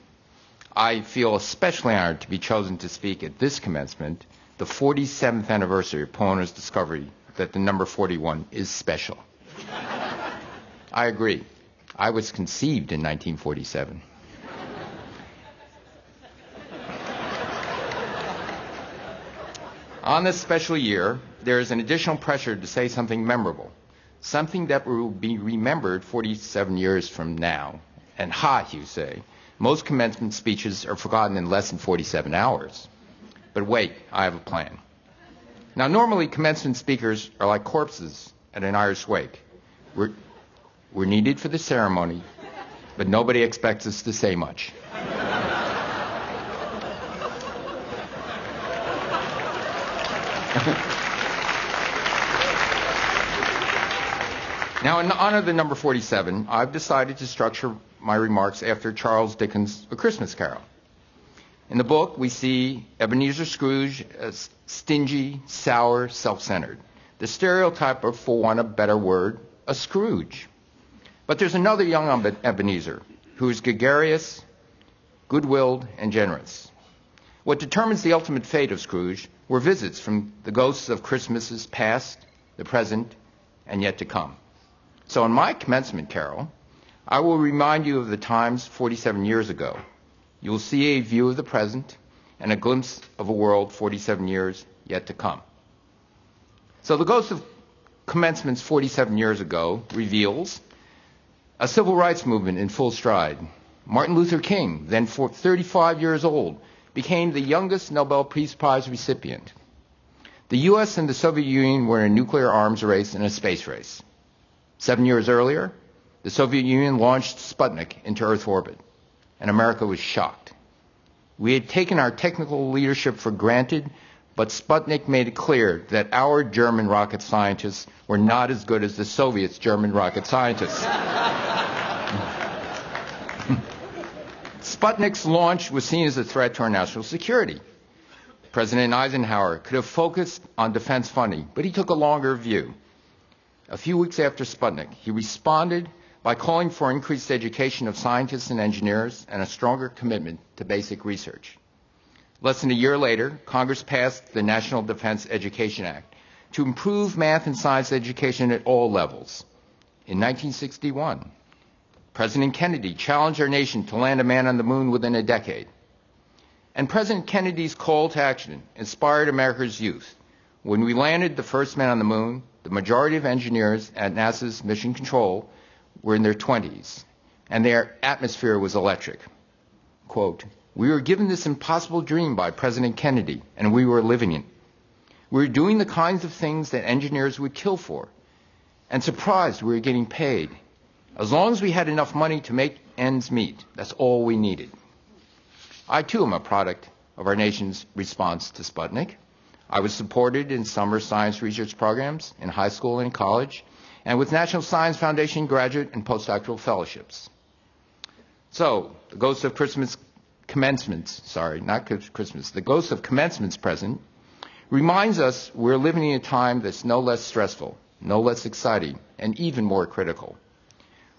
M: I feel especially honored to be chosen to speak at this commencement, the 47th anniversary of Pomona's discovery that the number 41 is special. I agree. I was conceived in 1947. On this special year, there is an additional pressure to say something memorable, something that will be remembered 47 years from now. And ha, you say, most commencement speeches are forgotten in less than 47 hours. But wait, I have a plan. Now, normally commencement speakers are like corpses at an Irish wake. We're needed for the ceremony, but nobody expects us to say much. Now, in honor of the number 47, I've decided to structure my remarks after Charles Dickens' A Christmas Carol. In the book, we see Ebenezer Scrooge as stingy, sour, self-centered. The stereotype of, for want of a better word, a Scrooge. But there's another young Ebenezer who is gregarious, good-willed, and generous. What determines the ultimate fate of Scrooge were visits from the ghosts of Christmases past, the present, and yet to come. So in my commencement carol, I will remind you of the times 47 years ago. You will see a view of the present and a glimpse of a world 47 years yet to come. So the ghost of commencements 47 years ago reveals a civil rights movement in full stride. Martin Luther King, then 35 years old, became the youngest Nobel Peace Prize recipient. The U.S. and the Soviet Union were in a nuclear arms race and a space race. 7 years earlier, the Soviet Union launched Sputnik into Earth orbit, and America was shocked. We had taken our technical leadership for granted, but Sputnik made it clear that our German rocket scientists were not as good as the Soviets' German rocket scientists. Sputnik's launch was seen as a threat to our national security. President Eisenhower could have focused on defense funding, but he took a longer view. A few weeks after Sputnik, he responded by calling for increased education of scientists and engineers and a stronger commitment to basic research. Less than a year later, Congress passed the National Defense Education Act to improve math and science education at all levels. In 1961, President Kennedy challenged our nation to land a man on the moon within a decade. And President Kennedy's call to action inspired America's youth. When we landed the first man on the moon, the majority of engineers at NASA's Mission Control were in their 20s, and their atmosphere was electric. Quote, "We were given this impossible dream by President Kennedy, and we were living it. We were doing the kinds of things that engineers would kill for, and surprised we were getting paid. As long as we had enough money to make ends meet, that's all we needed." I, too, am a product of our nation's response to Sputnik. I was supported in summer science research programs in high school and college, and with National Science Foundation graduate and postdoctoral fellowships. So, the ghost of Christmas commencements, the ghost of commencements present reminds us we're living in a time that's no less stressful, no less exciting, and even more critical.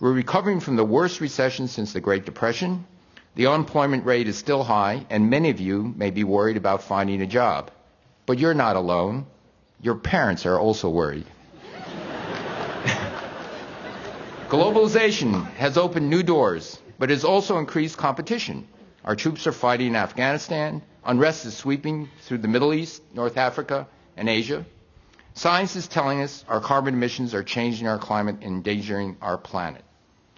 M: We're recovering from the worst recession since the Great Depression. The unemployment rate is still high, and many of you may be worried about finding a job. But you're not alone. Your parents are also worried. Globalization has opened new doors, but has also increased competition. Our troops are fighting in Afghanistan. Unrest is sweeping through the Middle East, North Africa, and Asia. Science is telling us our carbon emissions are changing our climate and endangering our planet.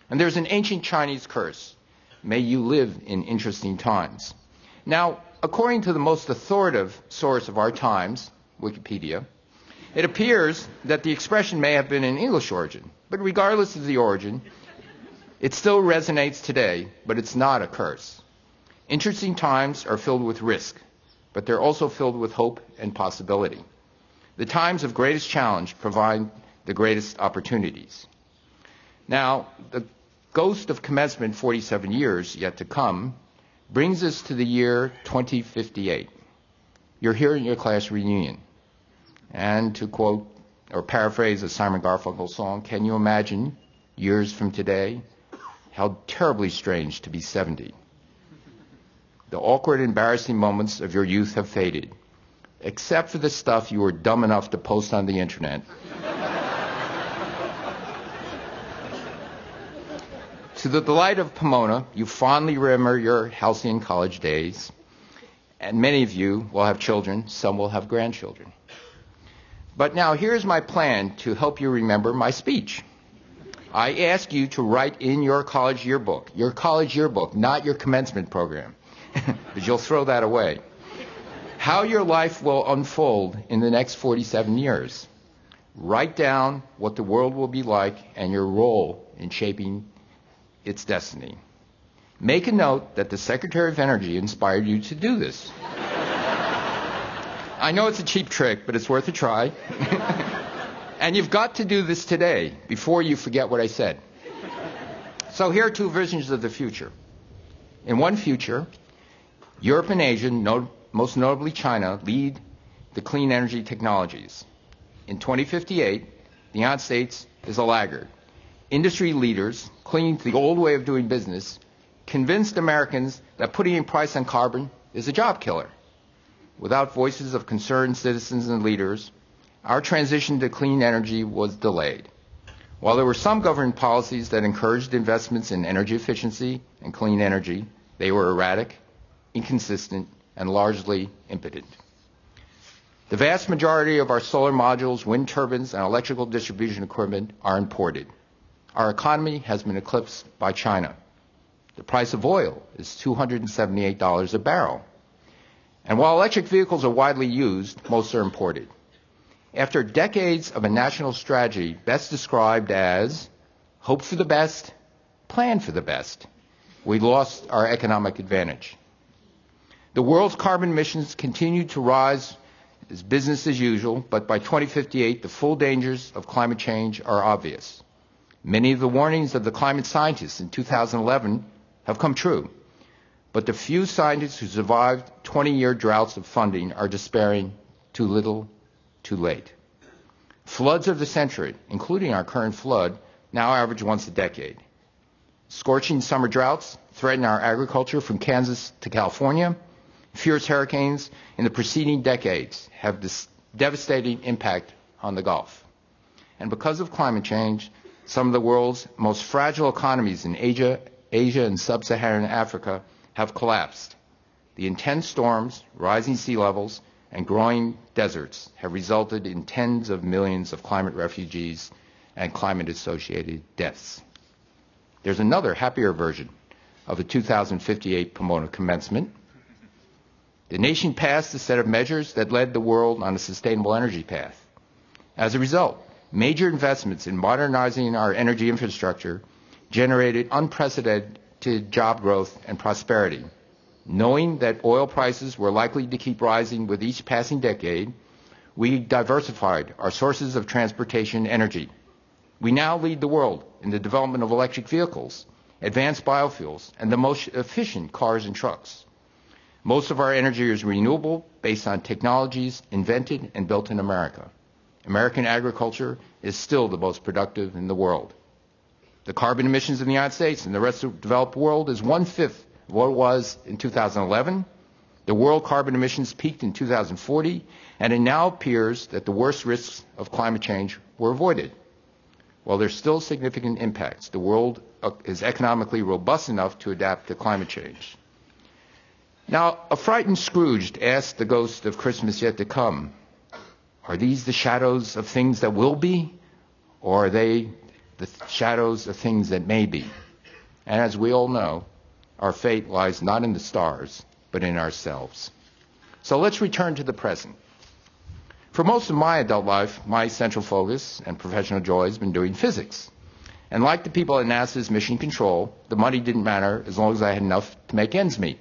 M: And there's an ancient Chinese curse: may you live in interesting times. Now, according to the most authoritative source of our times, Wikipedia, it appears that the expression may have been in English origin. But regardless of the origin, it still resonates today, but it's not a curse. Interesting times are filled with risk, but they're also filled with hope and possibility. The times of greatest challenge provide the greatest opportunities. Now, the ghost of commencement 47 years yet to come brings us to the year 2058. You're here in your class reunion. And to quote or paraphrase a Simon Garfunkel song, can you imagine years from today? How terribly strange to be 70. The awkward, embarrassing moments of your youth have faded, except for the stuff you were dumb enough to post on the internet. To the delight of Pomona, you fondly remember your halcyon college days, and many of you will have children, some will have grandchildren. But now here's my plan to help you remember my speech. I ask you to write in your college yearbook, not your commencement program, because you'll throw that away, how your life will unfold in the next 47 years. Write down what the world will be like and your role in shaping its destiny. Make a note that the Secretary of Energy inspired you to do this. I know it's a cheap trick, but it's worth a try. And you've got to do this today before you forget what I said. So here are two visions of the future. In one future, Europe and Asia, most notably China, lead the clean energy technologies. In 2058, the United States is a laggard. Industry leaders, clinging to the old way of doing business, convinced Americans that putting a price on carbon is a job killer. Without voices of concerned citizens and leaders, our transition to clean energy was delayed. While there were some government policies that encouraged investments in energy efficiency and clean energy, they were erratic, inconsistent, and largely impotent. The vast majority of our solar modules, wind turbines, and electrical distribution equipment are imported. Our economy has been eclipsed by China. The price of oil is $278 a barrel. And while electric vehicles are widely used, most are imported. After decades of a national strategy best described as hope for the best, plan for the best, we lost our economic advantage. The world's carbon emissions continue to rise as business as usual, but by 2058, the full dangers of climate change are obvious. Many of the warnings of the climate scientists in 2011 have come true, but the few scientists who survived 20-year droughts of funding are despairing too little, too late. Floods of the century, including our current flood, now average once a decade. Scorching summer droughts threaten our agriculture from Kansas to California. Fierce hurricanes in the preceding decades have this devastating impact on the Gulf. And because of climate change, some of the world's most fragile economies in Asia and sub-Saharan Africa have collapsed. The intense storms, rising sea levels, and growing deserts have resulted in tens of millions of climate refugees and climate-associated deaths. There's another happier version of the 2058 Pomona Commencement. The nation passed a set of measures that led the world on a sustainable energy path. As a result, major investments in modernizing our energy infrastructure generated unprecedented job growth and prosperity. Knowing that oil prices were likely to keep rising with each passing decade, we diversified our sources of transportation energy. We now lead the world in the development of electric vehicles, advanced biofuels, and the most efficient cars and trucks. Most of our energy is renewable based on technologies invented and built in America. American agriculture is still the most productive in the world. The carbon emissions in the United States and the rest of the developed world is 1/5 of what it was in 2011. The world carbon emissions peaked in 2040, and it now appears that the worst risks of climate change were avoided. While there's still significant impacts, the world is economically robust enough to adapt to climate change. Now, a frightened Scrooge asked the ghost of Christmas yet to come, are these the shadows of things that will be, or are they the shadows of things that may be? And as we all know, our fate lies not in the stars, but in ourselves. So let's return to the present. For most of my adult life, my central focus and professional joy has been doing physics. And like the people at NASA's Mission Control, the money didn't matter as long as I had enough to make ends meet.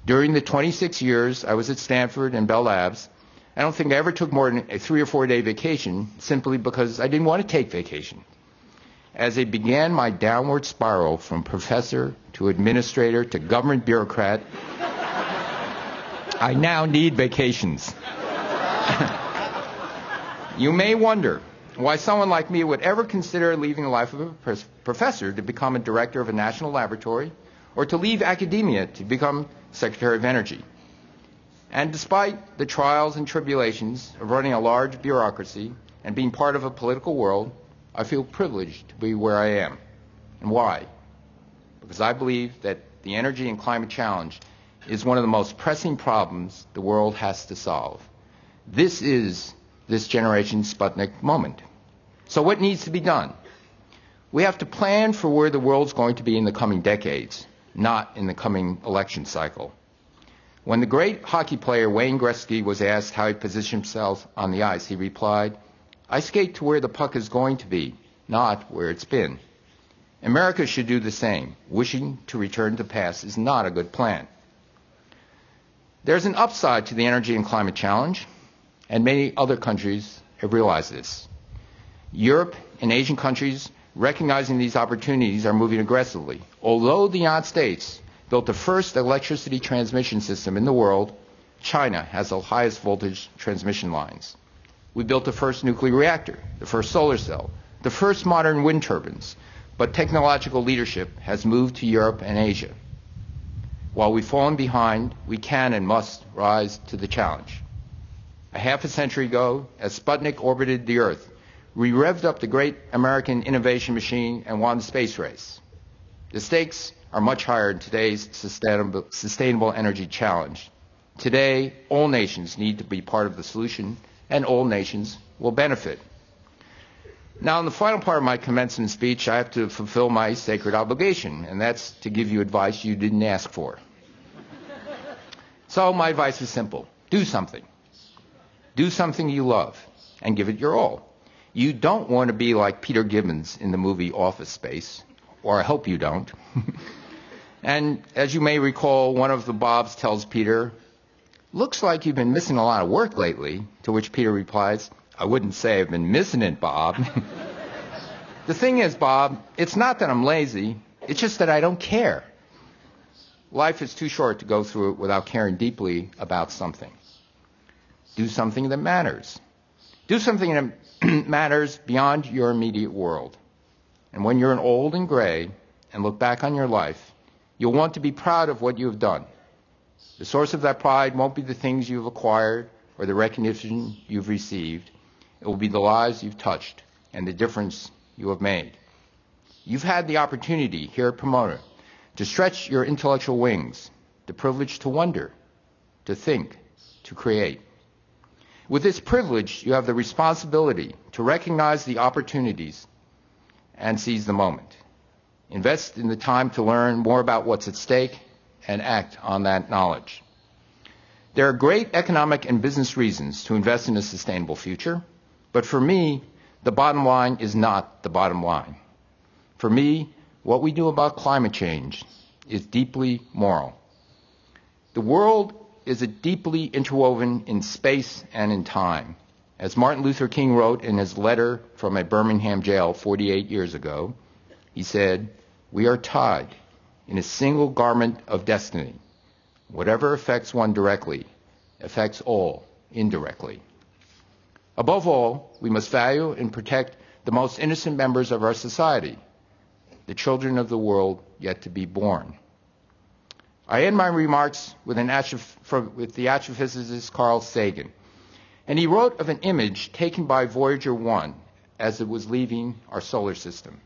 M: During the 26 years I was at Stanford and Bell Labs, I don't think I ever took more than a 3 or 4 day vacation simply because I didn't want to take vacation. As I began my downward spiral from professor to administrator to government bureaucrat, I now need vacations. You may wonder why someone like me would ever consider leaving the life of a professor to become a director of a national laboratory, or to leave academia to become Secretary of Energy. And despite the trials and tribulations of running a large bureaucracy and being part of a political world, I feel privileged to be where I am. And why? Because I believe that the energy and climate challenge is one of the most pressing problems the world has to solve. This is this generation's Sputnik moment. So what needs to be done? We have to plan for where the world's going to be in the coming decades, not in the coming election cycle. When the great hockey player Wayne Gretzky was asked how he positioned himself on the ice, he replied, "I skate to where the puck is going to be, not where it's been." America should do the same. Wishing to return to the past is not a good plan. There's an upside to the energy and climate challenge, and many other countries have realized this. Europe and Asian countries, recognizing these opportunities, are moving aggressively. Although the United States built the first electricity transmission system in the world, China has the highest voltage transmission lines. We built the first nuclear reactor, the first solar cell, the first modern wind turbines, but technological leadership has moved to Europe and Asia. While we've fallen behind, we can and must rise to the challenge. A half a century ago, as Sputnik orbited the Earth, we revved up the great American innovation machine and won the space race. The stakes are much higher in today's sustainable energy challenge. Today, all nations need to be part of the solution, and all nations will benefit. Now, in the final part of my commencement speech, I have to fulfill my sacred obligation, and that's to give you advice you didn't ask for. So my advice is simple. Do something. Do something you love, and give it your all. You don't want to be like Peter Gibbons in the movie Office Space, or I hope you don't. And as you may recall, one of the Bobs tells Peter, "Looks like you've been missing a lot of work lately," to which Peter replies, "I wouldn't say I've been missing it, Bob." The thing is, Bob, it's not that I'm lazy, it's just that I don't care. Life is too short to go through it without caring deeply about something. Do something that matters. Do something that matters beyond your immediate world. And when you're old and gray and look back on your life, you'll want to be proud of what you have done. The source of that pride won't be the things you've acquired or the recognition you've received. It will be the lives you've touched and the difference you have made. You've had the opportunity here at Pomona to stretch your intellectual wings, the privilege to wonder, to think, to create. With this privilege, you have the responsibility to recognize the opportunities and seize the moment. Invest in the time to learn more about what's at stake and act on that knowledge. There are great economic and business reasons to invest in a sustainable future, but for me, the bottom line is not the bottom line. For me, what we do about climate change is deeply moral. The world is deeply interwoven in space and in time. As Martin Luther King wrote in his letter from a Birmingham jail 48 years ago, he said, "We are tied in a single garment of destiny. Whatever affects one directly affects all indirectly." Above all, we must value and protect the most innocent members of our society, the children of the world yet to be born. I end my remarks with the astrophysicist Carl Sagan, and he wrote of an image taken by Voyager 1 as it was leaving our solar system.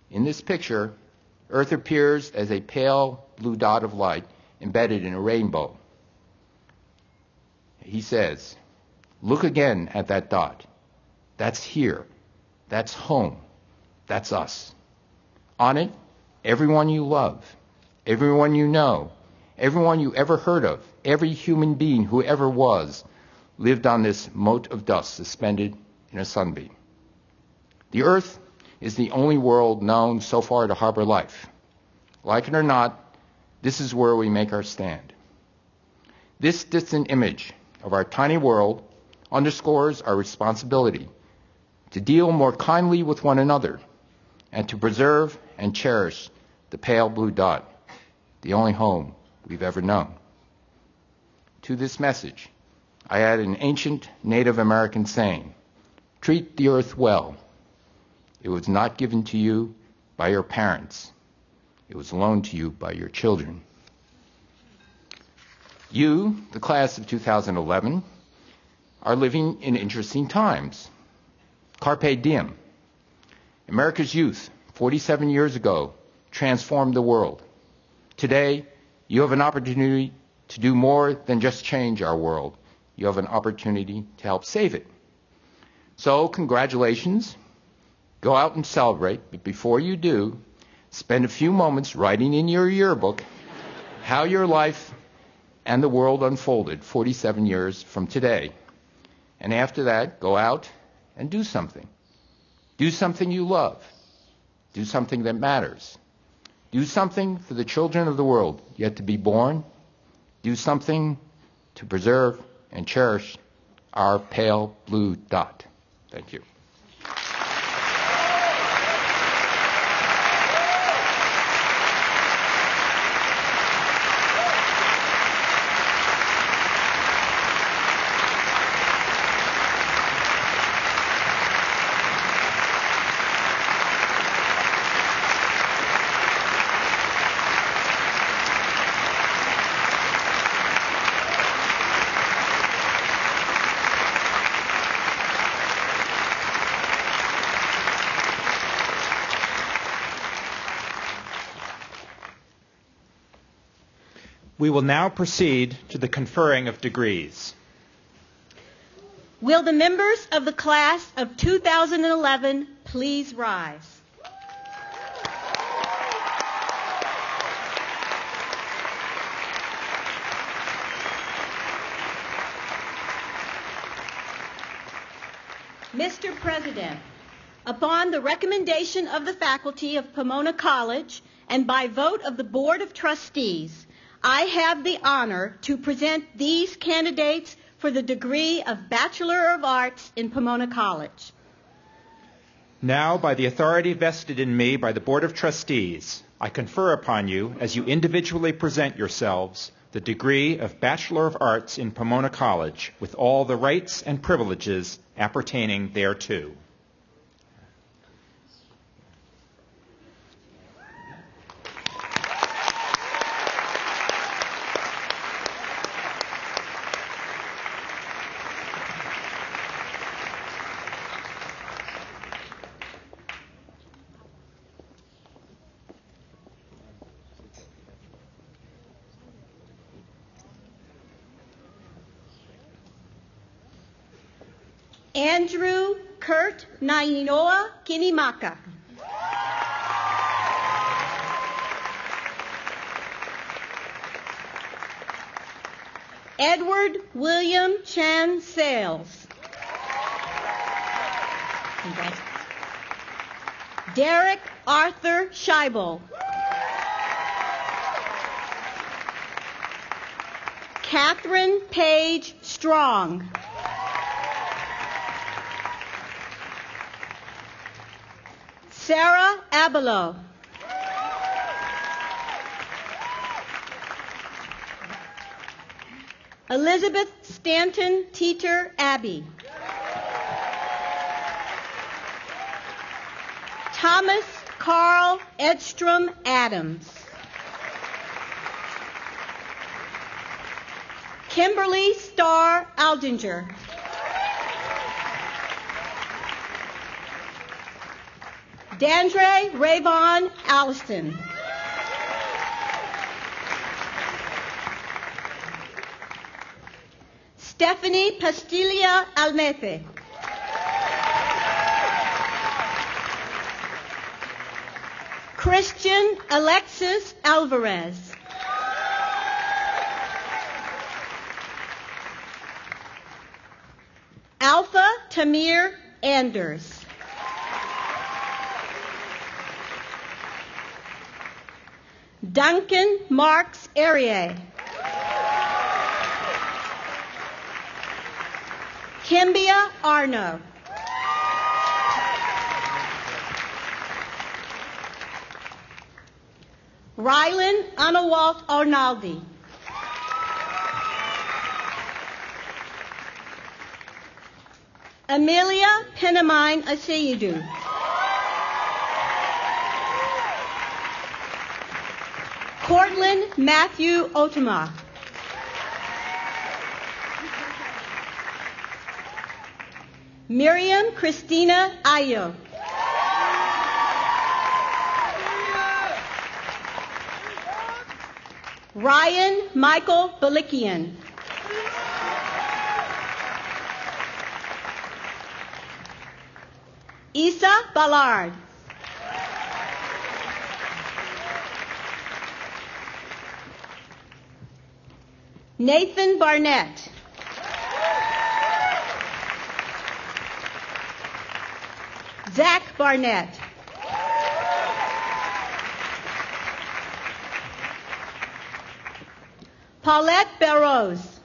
M: In this picture, Earth appears as a pale blue dot of light embedded in a rainbow. He says, "Look again at that dot. That's here. That's home. That's us. On it, everyone you love, everyone you know, everyone you ever heard of, every human being who ever was, lived on this mote of dust suspended in a sunbeam. The Earth is the only world known so far to harbor life. Like it or not, this is where we make our stand. This distant image of our tiny world underscores our responsibility to deal more kindly with one another and to preserve and cherish the pale blue dot, the only home we've ever known." To this message, I add an ancient Native American saying, "Treat the earth well. It was not given to you by your parents. It was loaned to you by your children." You, the class of 2011, are living in interesting times. Carpe diem. America's youth, 47 years ago, transformed the world. Today, you have an opportunity to do more than just change our world. You have an opportunity to help save it. So, congratulations. Go out and celebrate, but before you do, spend a few moments writing in your yearbook how your life and the world unfolded 47 years from today. And after that, go out and do something. Do something you love. Do something that matters. Do something for the children of the world yet to be born. Do something to preserve and cherish our pale blue dot. Thank you.
B: We will now proceed to the conferring of degrees.
N: Will the members of the class of 2011 please rise? Mr. President, upon the recommendation of the faculty of Pomona College and by vote of the Board of Trustees, I have the honor to present these candidates for the degree of Bachelor of Arts in Pomona College.
B: Now, by the authority vested in me by the Board of Trustees, I confer upon you, as you individually present yourselves, the degree of Bachelor of Arts in Pomona College, with all the rights and privileges appertaining thereto.
N: Andrew Kurt Nainoa Kinimaka. Edward William Chan Sales. Derek Arthur Scheibel. Catherine Page Strong. Sarah Abelo. Elizabeth Stanton Teeter Abbey. Thomas Carl Edstrom Adams. Kimberly Starr Aldinger. Dandre Rayvon Allison. Stephanie Pastilla Almefe. Christian Alexis Alvarez. Alpha Tamir Anders. Duncan Marks Arier. Kimbia Arno. Rylan Anawalt Arnaldi. Amelia Penamine Aseyudu. Cortland Matthew Otama. Miriam Christina Ayo. Ryan Michael Balikian. Isa Ballard. Nathan Barnett. Zach Barnett. Paulette Barrows.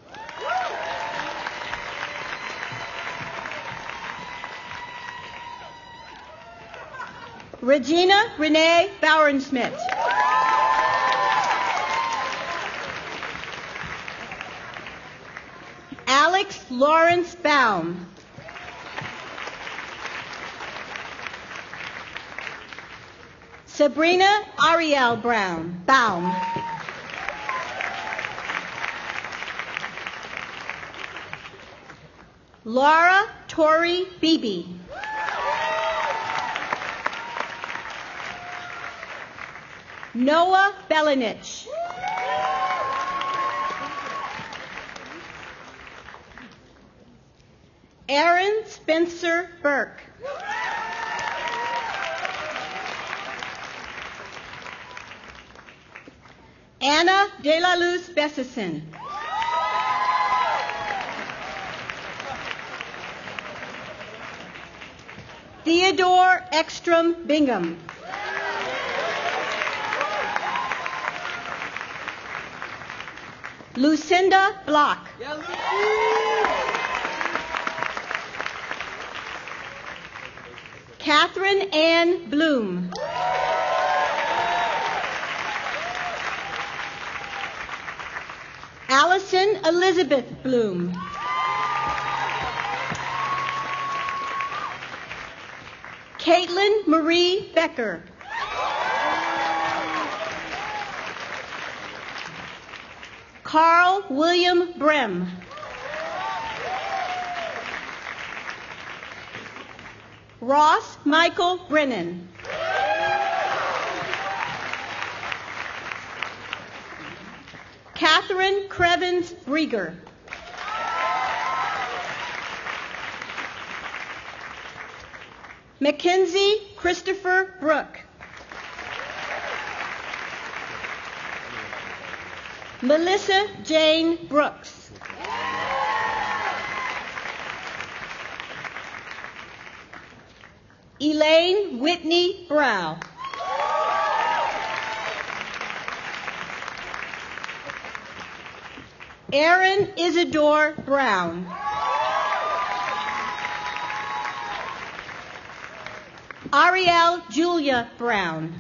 N: Regina Renee Bauernsmith. Alex Lawrence Baum. Sabrina Ariel Baum. Laura Tori Beebe. Noah Belenich. Aaron Spencer Burke. Anna De La Luz Bessison. Theodore Ekstrom Bingham. Lucinda Block. Catherine Ann Bloom. Allison Elizabeth Bloom. Caitlin Marie Becker. Carl William Brem. Ross Michael Brennan. Catherine Crevens Brieger. Mackenzie Christopher Brooke. Melissa Jane Brooks. Elaine Whitney Brow. Aaron Isidore Brown. Ariel Julia Brown.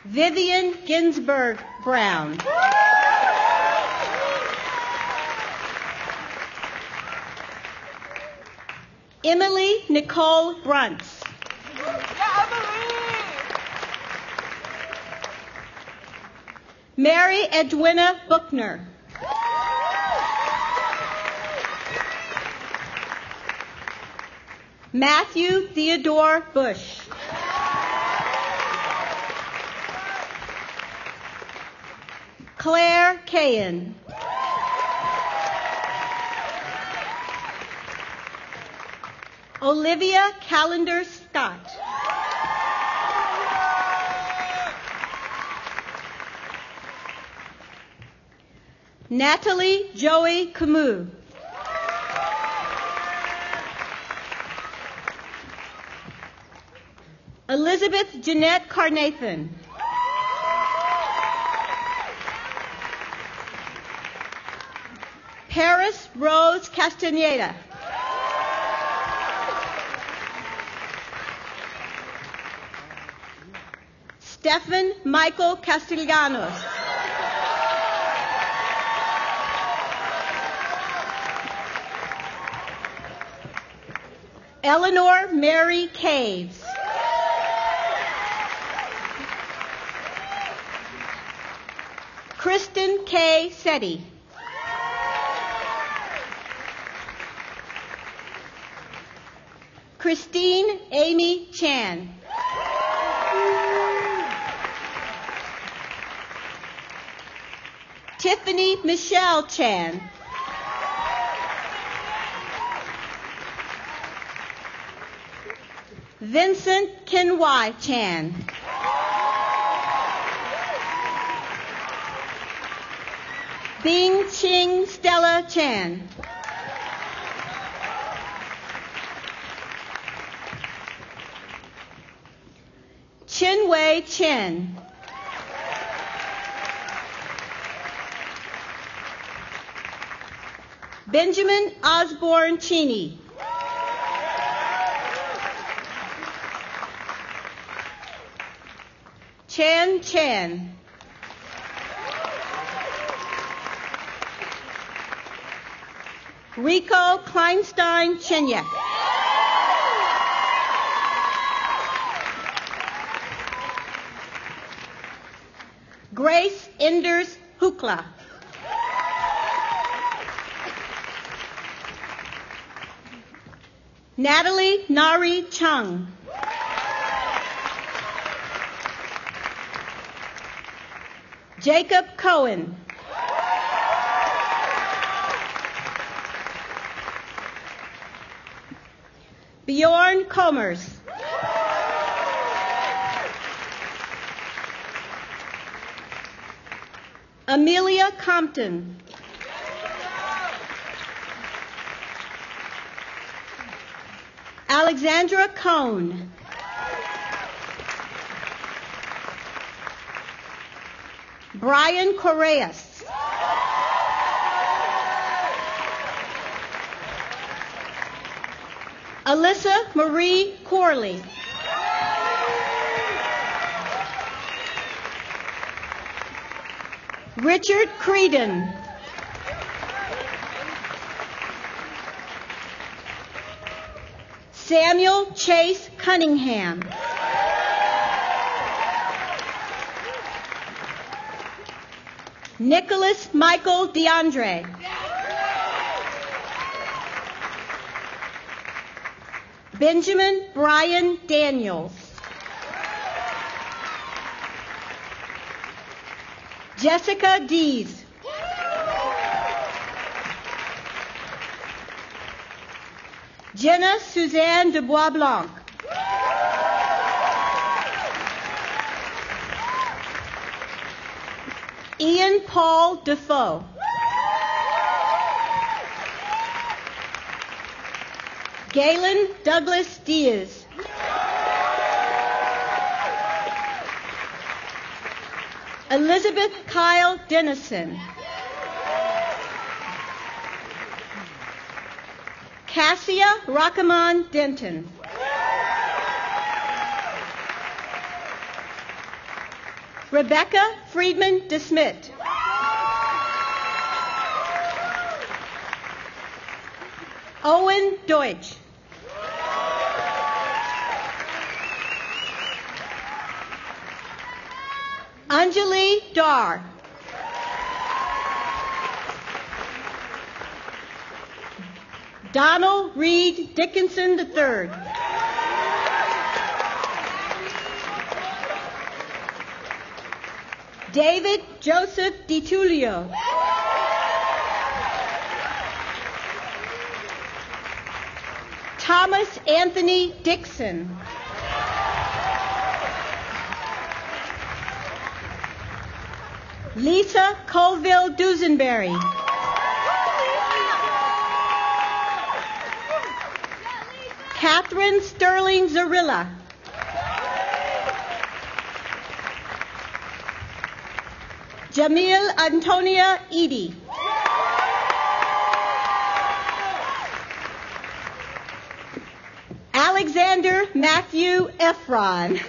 N: Vivian Ginsburg Brown. Emily Nicole Bruntz. Mary Edwina Buchner. Matthew Theodore Bush. Claire Cahan. Olivia Callender Scott. Natalie Joey Camus. Elizabeth Jeanette Carnathan. Paris Rose Castaneda. Stephen Michael Castellanos. Eleanor Mary Caves. Kristen K. Setti. Christine Amy Chan. Tiffany Michelle Chan. Vincent Kenwai Chan. Bing Ching Stella Chan. Chinwei Chen. Benjamin Osborne Cheney. Chan Chan. Rico Kleinstein Chenyek. Grace Enders Hukla. Natalie Nari Chung. Jacob Cohen. Bjorn Komers. Amelia Compton. Alexandra Cohn. Brian Correas. Alyssa Marie Corley. Richard Creedon. Samuel Chase Cunningham. Nicholas Michael DeAndre. Benjamin Brian Daniels. Jessica Dees. Jenna Suzanne Dubois Blanc. Ian Paul Defoe. Galen Douglas Diaz. Elizabeth Kyle Dennison. Cassia Rockamon Denton. Rebecca Friedman DeSmit. Owen Deutsch. Anjali Dar. Donald Reed Dickinson III. David Joseph DiTullio. Thomas Anthony Dixon. Lisa Colville Dusenberry. Catherine Sterling Zarilla. Jamil Antonia Edie. Alexander Matthew Efron.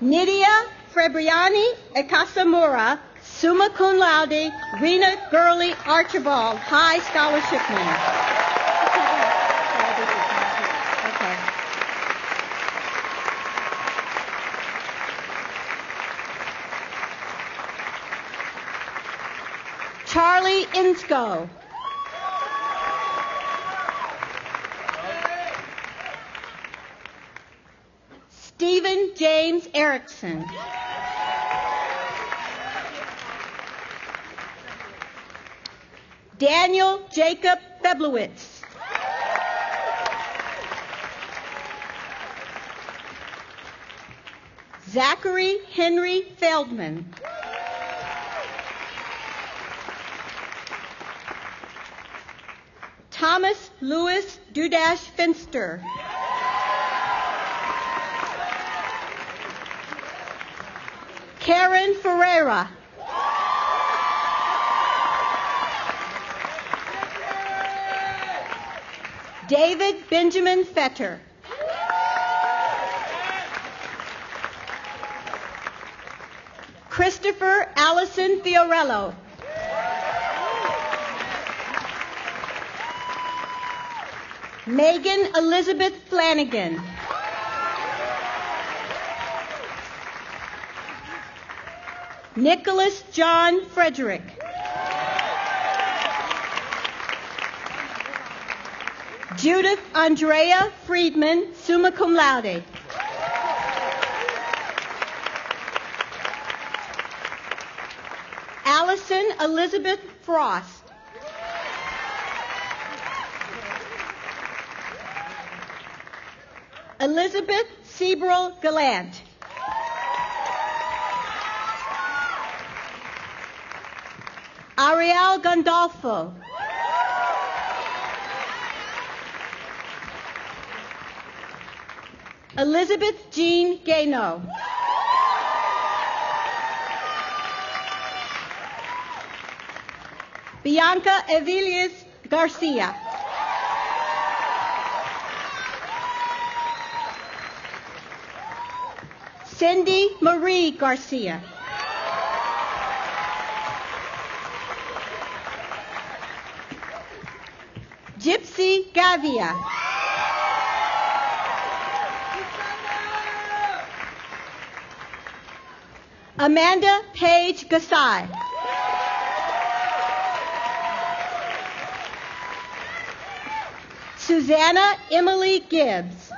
N: Nydia Fabriani Ekasamura, summa cum laude, Rena Gurley Archibald, high scholarship winner. Okay. Charlie Insko. Stephen James Erickson. Daniel Jacob Feblowitz. Zachary Henry Feldman. Thomas Louis Dudash Finster. Karen Ferreira. David Benjamin Fetter. Christopher Allison Fiorello. Megan Elizabeth Flanagan. Nicholas John Frederick. Judith Andrea Friedman, summa cum laude. Allison Elizabeth Frost. Elizabeth Sebrel Gallant. Ariel Gandolfo. Elizabeth Jean Gayno. Bianca Evelius Garcia. Cindy Marie Garcia. Gypsy Gavia. Amanda Page Gasai. Susanna Emily Gibbs.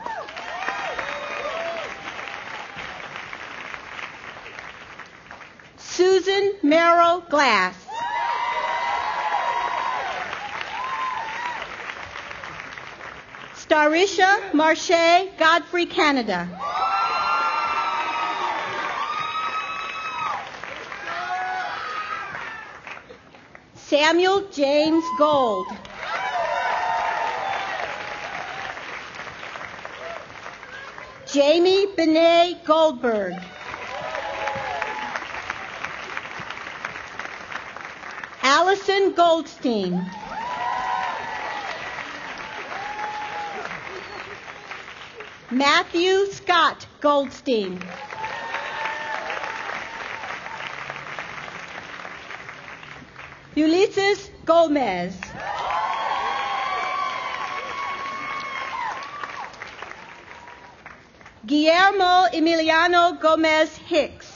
N: Susan Merrill Glass. Starisha Marche Godfrey Canada. Samuel James Gold. Jamie Benet Goldberg. Allison Goldstein. Matthew Scott Goldstein. Ulysses Gomez. Guillermo Emiliano Gomez Hicks.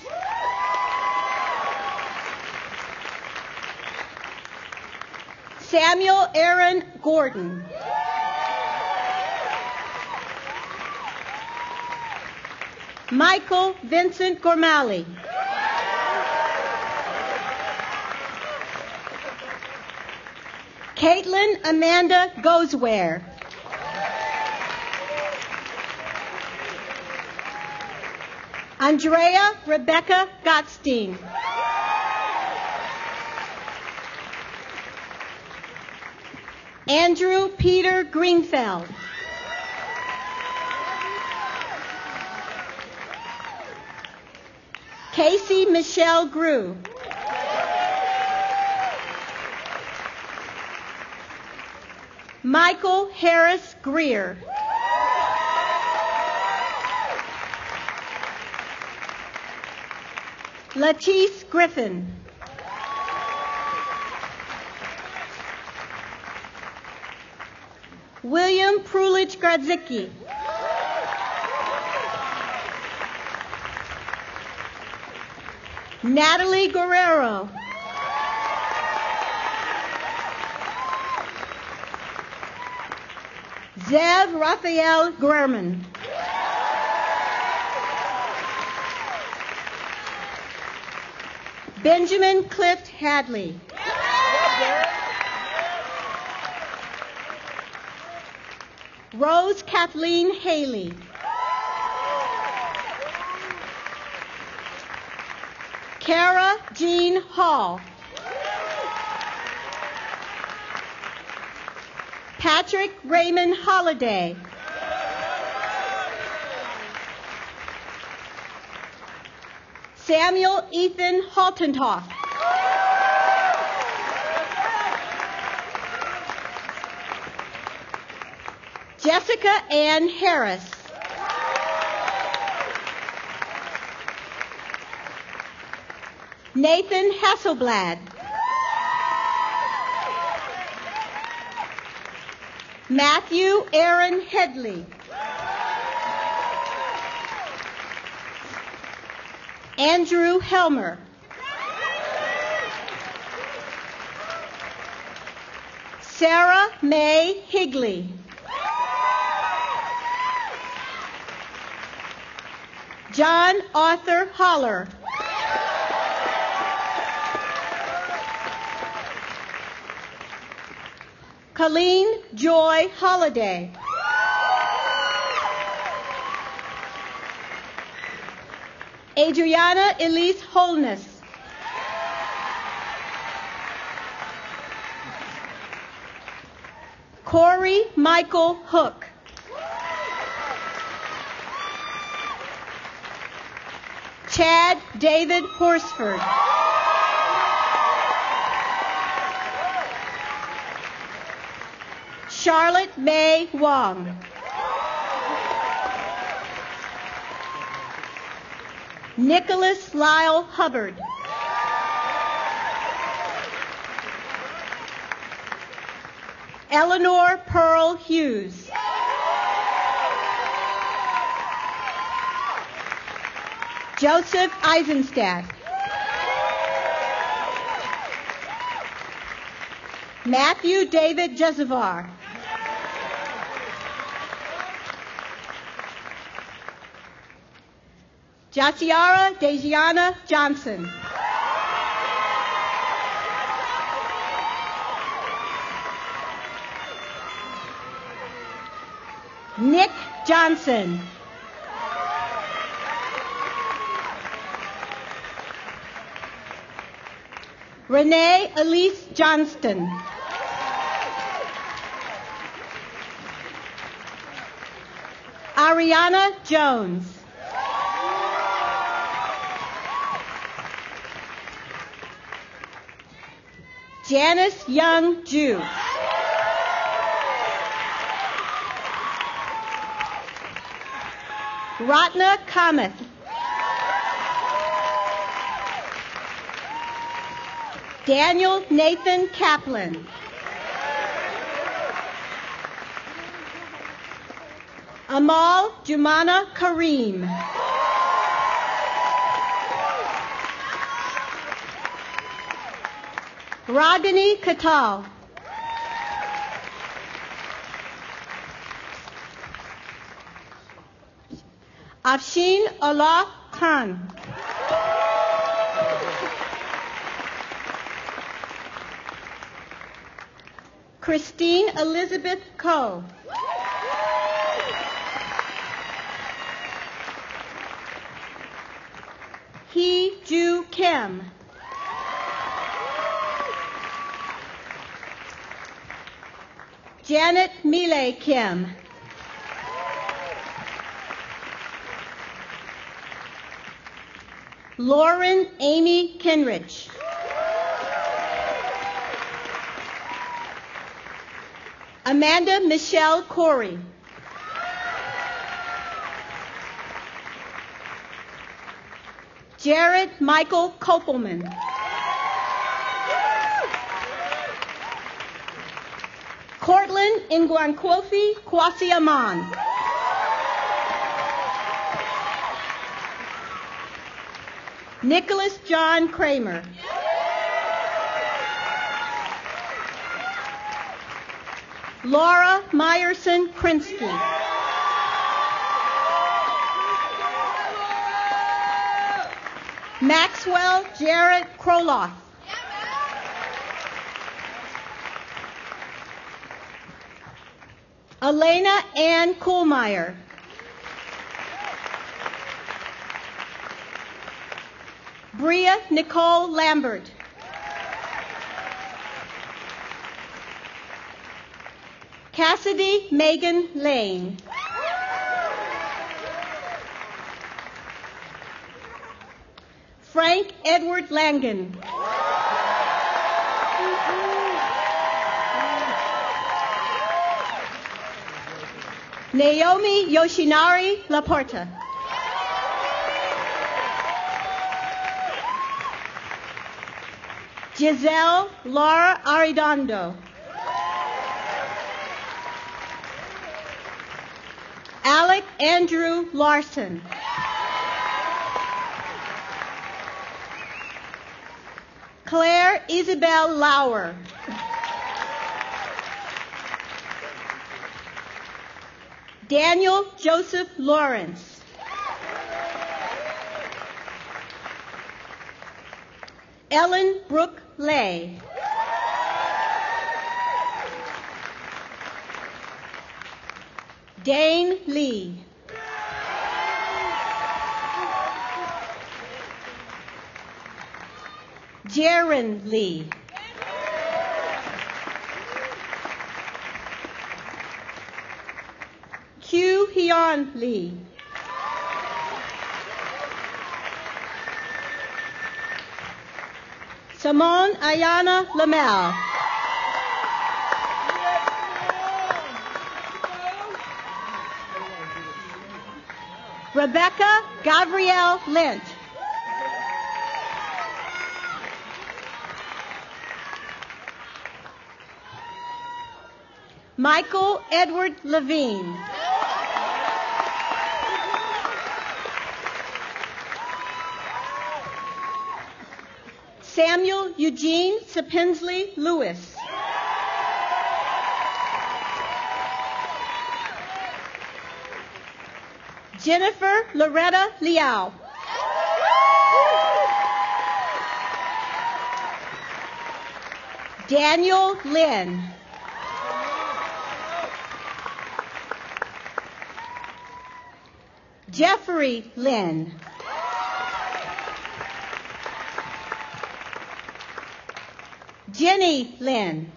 N: Samuel Aaron Gordon. Michael Vincent Gormali. Caitlin Amanda Gozware. Andrea Rebecca Gottstein. Andrew Peter Greenfeld. Casey Michelle Grew. Michael Harris Greer. Latisse Griffin. William Prulich Gradzicki. Natalie Guerrero. Zev Raphael Guerman. Benjamin Clift Hadley. Rose Kathleen Haley. Kara Jean Hall. Patrick Raymond Holliday. Samuel Ethan Haltenhoff. Jessica Ann Harris. Nathan Hasselblad. Matthew Aaron Headley. Andrew Helmer. Sarah Mae Higley. John Arthur Holler. Colleen Joy Holliday. Adriana Elise Holness. Corey Michael Hook. Chad David Horsford. Charlotte May Wong. Nicholas Lyle Hubbard. Eleanor Pearl Hughes. Joseph Eisenstadt. Matthew David Jezevar. Jasiara Dejiana Johnson. Nick Johnson. Renee Elise Johnston. Ariana Jones. Janice Young Jew. Ratna Kamath. Daniel Nathan Kaplan. Amal Jumana Kareem. Ragini Katal. Afshin Allah Khan. Christine Elizabeth Coe. Hee Ju Kim. Janet Mile Kim. Lauren Amy Kenrich. Amanda Michelle Corey. Jared Michael Kopelman. Cortland Ngwankwofi Kwasi Aman. Nicholas John Kramer. Laura Meyerson Krinsky. Maxwell Jarrett Kroloff. Elena Ann Kohlmeyer. Bria Nicole Lambert. Cassidy Megan Lane. Frank Edward Langen. Naomi Yoshinari Laporta. Giselle Laura Arredondo. Alec Andrew Larson. Claire Isabel Lauer. Daniel Joseph Lawrence. Ellen Brooke Lay. Dane Lee. Jaron Lee. Q Hyun Lee. Simone Ayana Lamel. Rebecca Gabrielle Lynch. Michael Edward Levine. Samuel Eugene Sapinsley Lewis. Jennifer Loretta Liao. Daniel Lynn. Jeffrey Lynn. Jenny Lynn.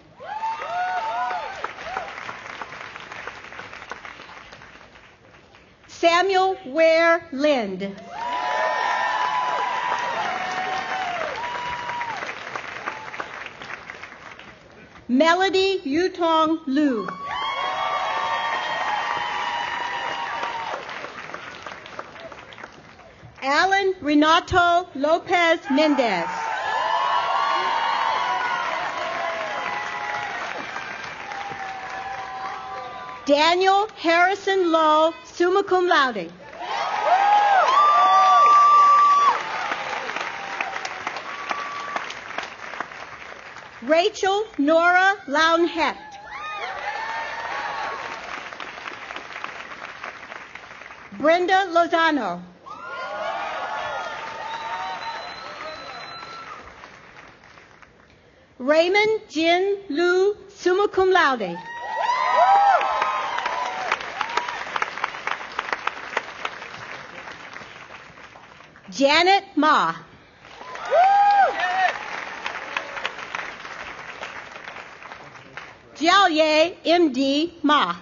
N: Samuel Ware Lind. Melody Yutong Liu. Alan Renato Lopez Mendez. Daniel Harrison Lowe, summa cum laude. Rachel Nora Launhecht. Brenda Lozano. Raymond Jin Lu, summa cum laude. Janet Ma. Jiaoye MD Ma.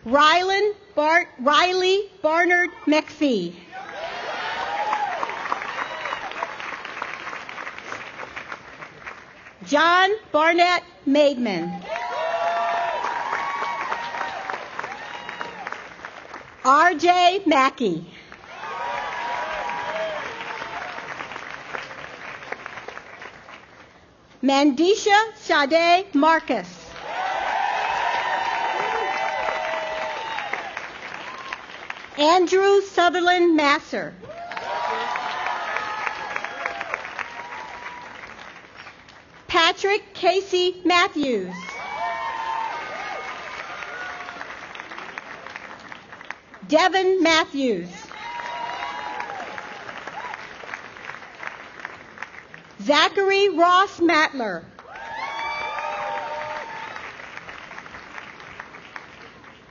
N: Riley Barnard McPhee. John Barnett Maidman. R.J. Mackey. Mandisha Sade Marcus. Andrew Sutherland Masser. Patrick Casey Matthews. Devin Matthews. Zachary Ross Matler.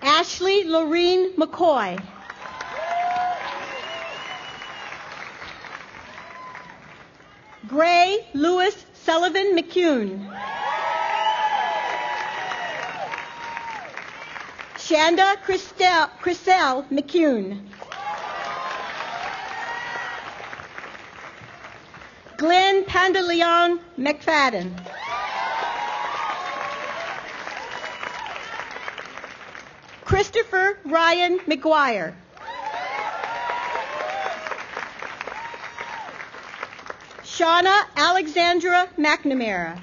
N: Ashley Lorene McCoy. Gray Lewis Sullivan McCune. Shanda Chriselle McCune. Glenn Pandaleon McFadden. Christopher Ryan McGuire. Shauna Alexandra McNamara.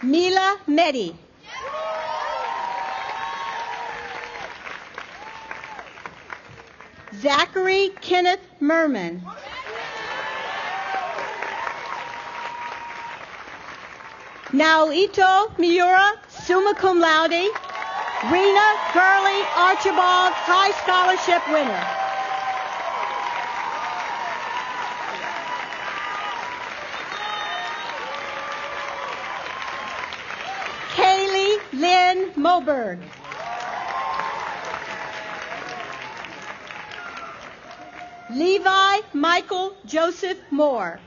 N: Mila Mehdi. Zachary Kenneth Merman. Naoito Miura, summa cum laude. Rena Gurley Archibald, High Scholarship winner. Kaylee Lynn Moberg. Levi Michael Joseph Moore.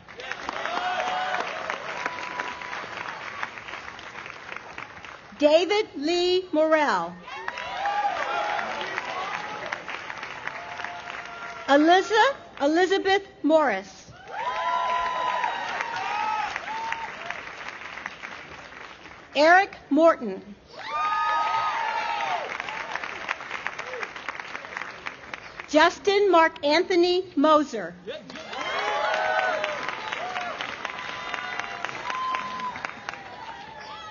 N: David Lee Morrell. Elizabeth Morris. Eric Morton. Justin Mark Anthony Moser.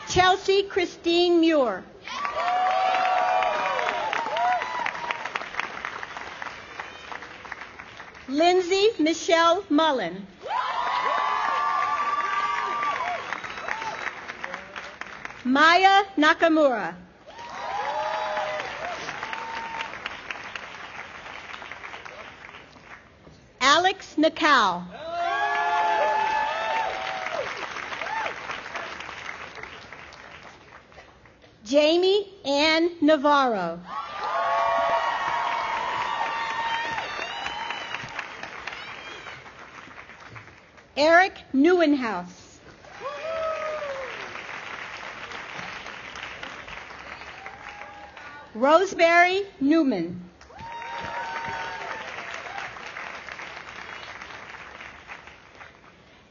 N: Chelsea Christine Muir. Lindsay Michelle Mullen. Maya Nakamura. Alex Nakal. Jamie Ann Navarro. Eric Neuenhouse. Roseberry Newman.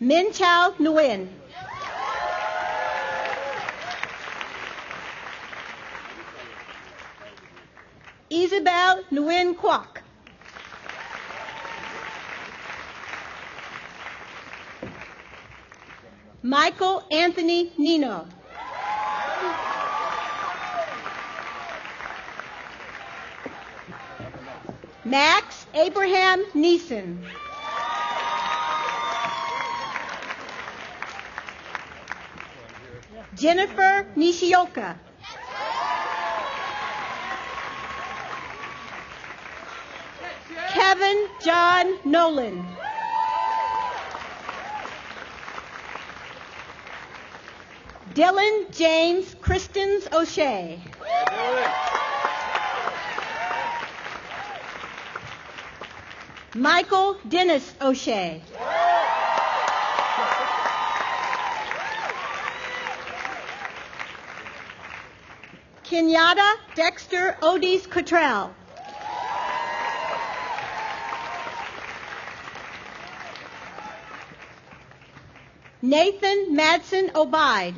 N: Min Chao Nguyen. Isabel Nguyen Kwok. Michael Anthony Nino. Max Abraham Neeson. Jennifer Nishioka. Kevin John Nolan. Dylan James Christens O'Shea. Michael Dennis O'Shea. Kenyatta Dexter Odis Cottrell. Nathan Madsen Obaid.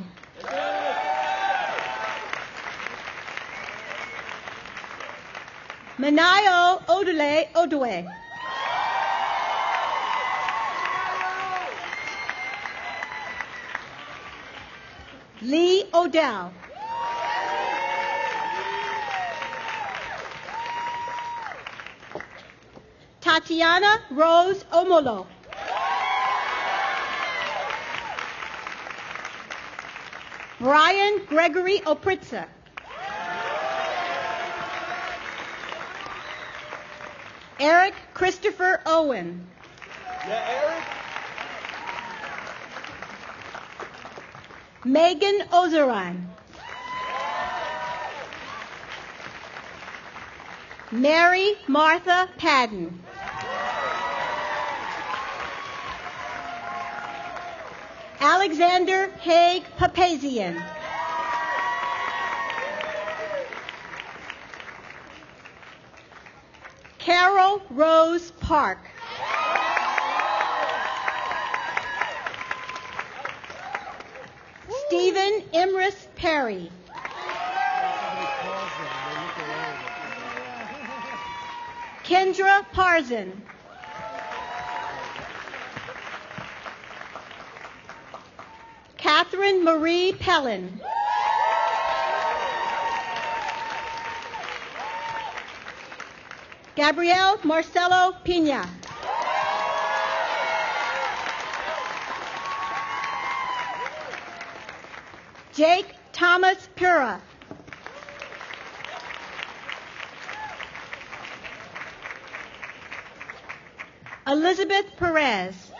N: Manayo Odule Odwe. Lee Odell. Tatiana Rose Omolo. Brian Gregory Opritza. Eric Christopher Owen. Megan Ozeran. Mary Martha Padden. Alexander Haig Papazian. Carol Rose Park. Stephen Imris Perry. Kendra Parzan. Catherine Marie Pellin. Gabrielle Marcelo Pina. Jake Thomas Pura. Elizabeth Perez.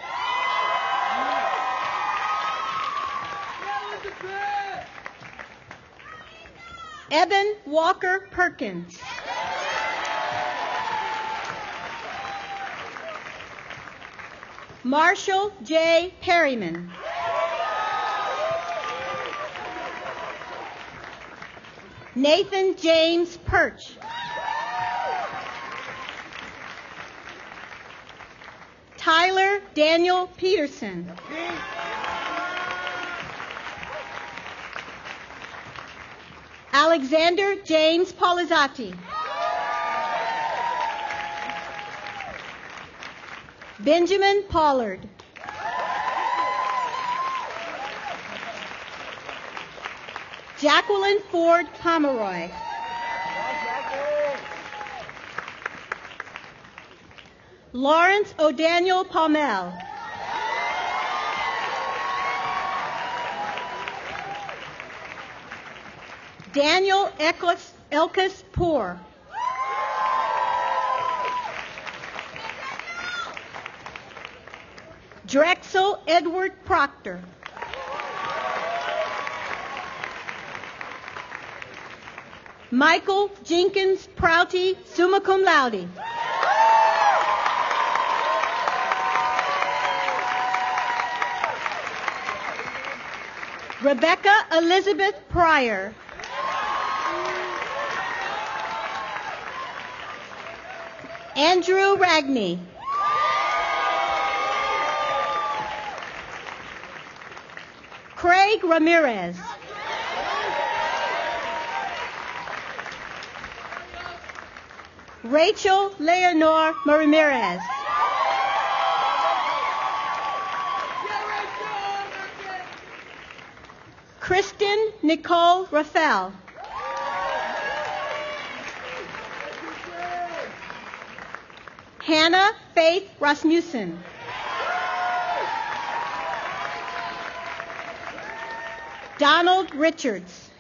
N: Evan Walker Perkins. Marshall J. Perryman. Nathan James Perch. Tyler Daniel Peterson. Alexander James Polizzati. Benjamin Pollard. Jacqueline Ford Pomeroy. Lawrence O'Daniel Palmel. Daniel Elkis Poor. Drexel Edward Proctor. Michael Jenkins Prouty, summa cum laude. Rebecca Elizabeth Pryor. Andrew Ragney. Craig Ramirez. Rachel Leonore Ramirez. Kristen Nicole Rafael. Hannah Faith Rasmussen. Donald Richards.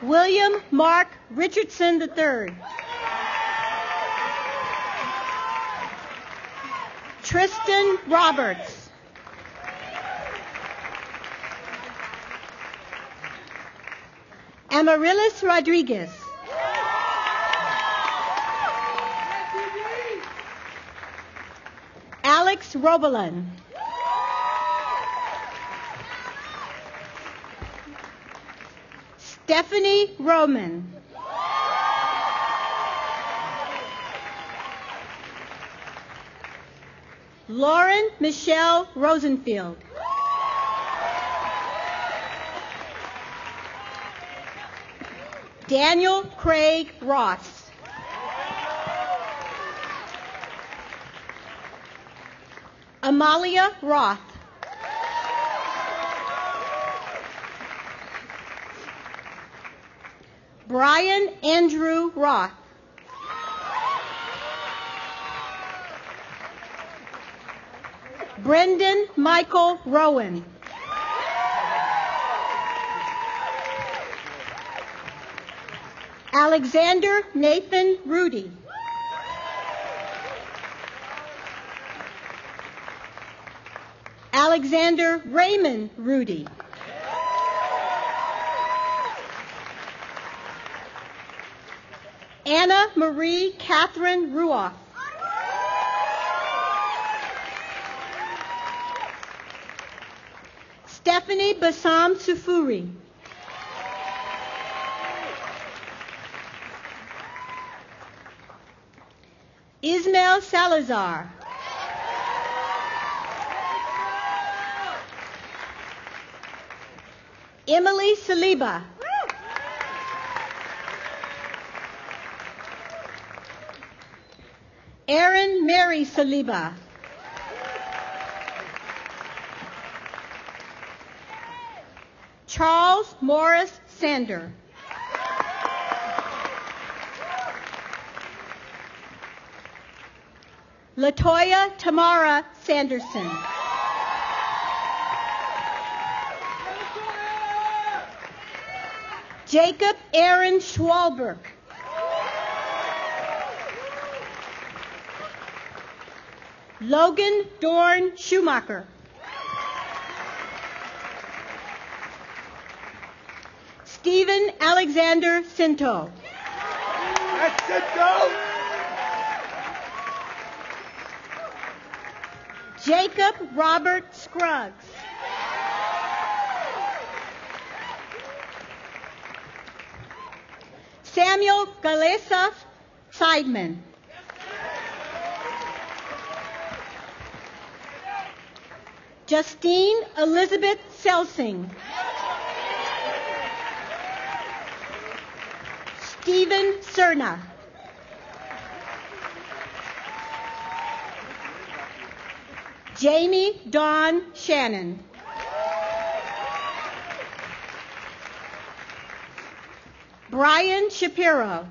N: William Mark Richardson III. Tristan Roberts. Amaryllis Rodriguez. Alex Robelan. Stephanie Roman. Lauren Michelle Rosenfield. Daniel Craig Ross. Amalia Roth. Brian Andrew Roth. Brendan Michael Rowan. Alexander Nathan Rudy. Alexander Raymond Rudy. Anna Marie Catherine Ruoff. Stephanie Bassam Sufuri. Ismail Salazar. Emily Saliba. Erin Mary Saliba. Charles Morris Sander. Latoya Tamara Sanderson. Jacob Aaron Schwalberg. Logan Dorn Schumacher. Stephen Alexander Cinto.
E: That's Cinto!
N: Jacob Robert Scruggs. Samuel Galesov Seidman. Justine Elizabeth Selsing. Stephen Cerna. Jamie Dawn Shannon. Brian Shapiro.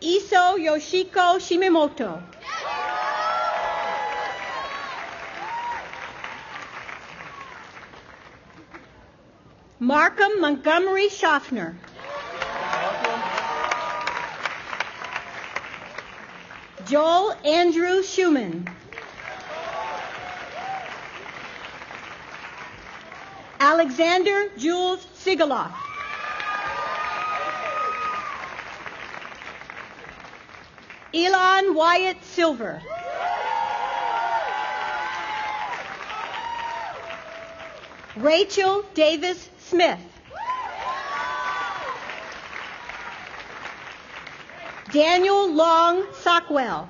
N: Iso Yoshiko Shimimoto. Markham Montgomery Schaffner. Joel Andrew Schumann. Alexander Jules Sigaloff. Elon Wyatt Silver. Rachel Davis Smith. Daniel Long Sockwell.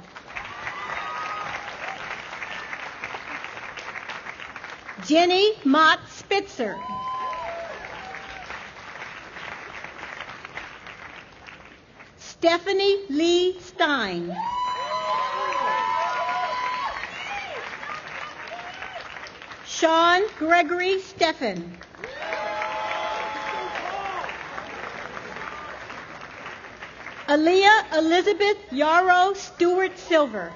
N: Jenny Mott Spitzer. Stephanie Lee Stein. Sean Gregory Steffen. Aaliyah Elizabeth Yarrow Stewart Silver.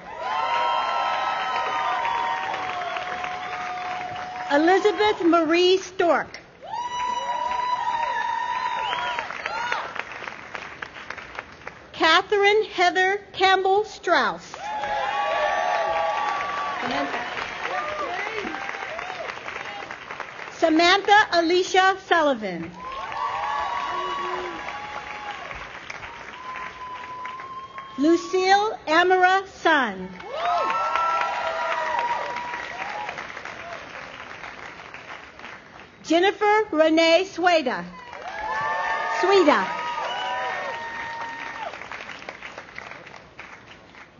N: Elizabeth Marie Stork. Catherine Heather Campbell Strauss. Samantha Alicia Sullivan. Lucille Amara Sun. Jennifer Renee Sweda.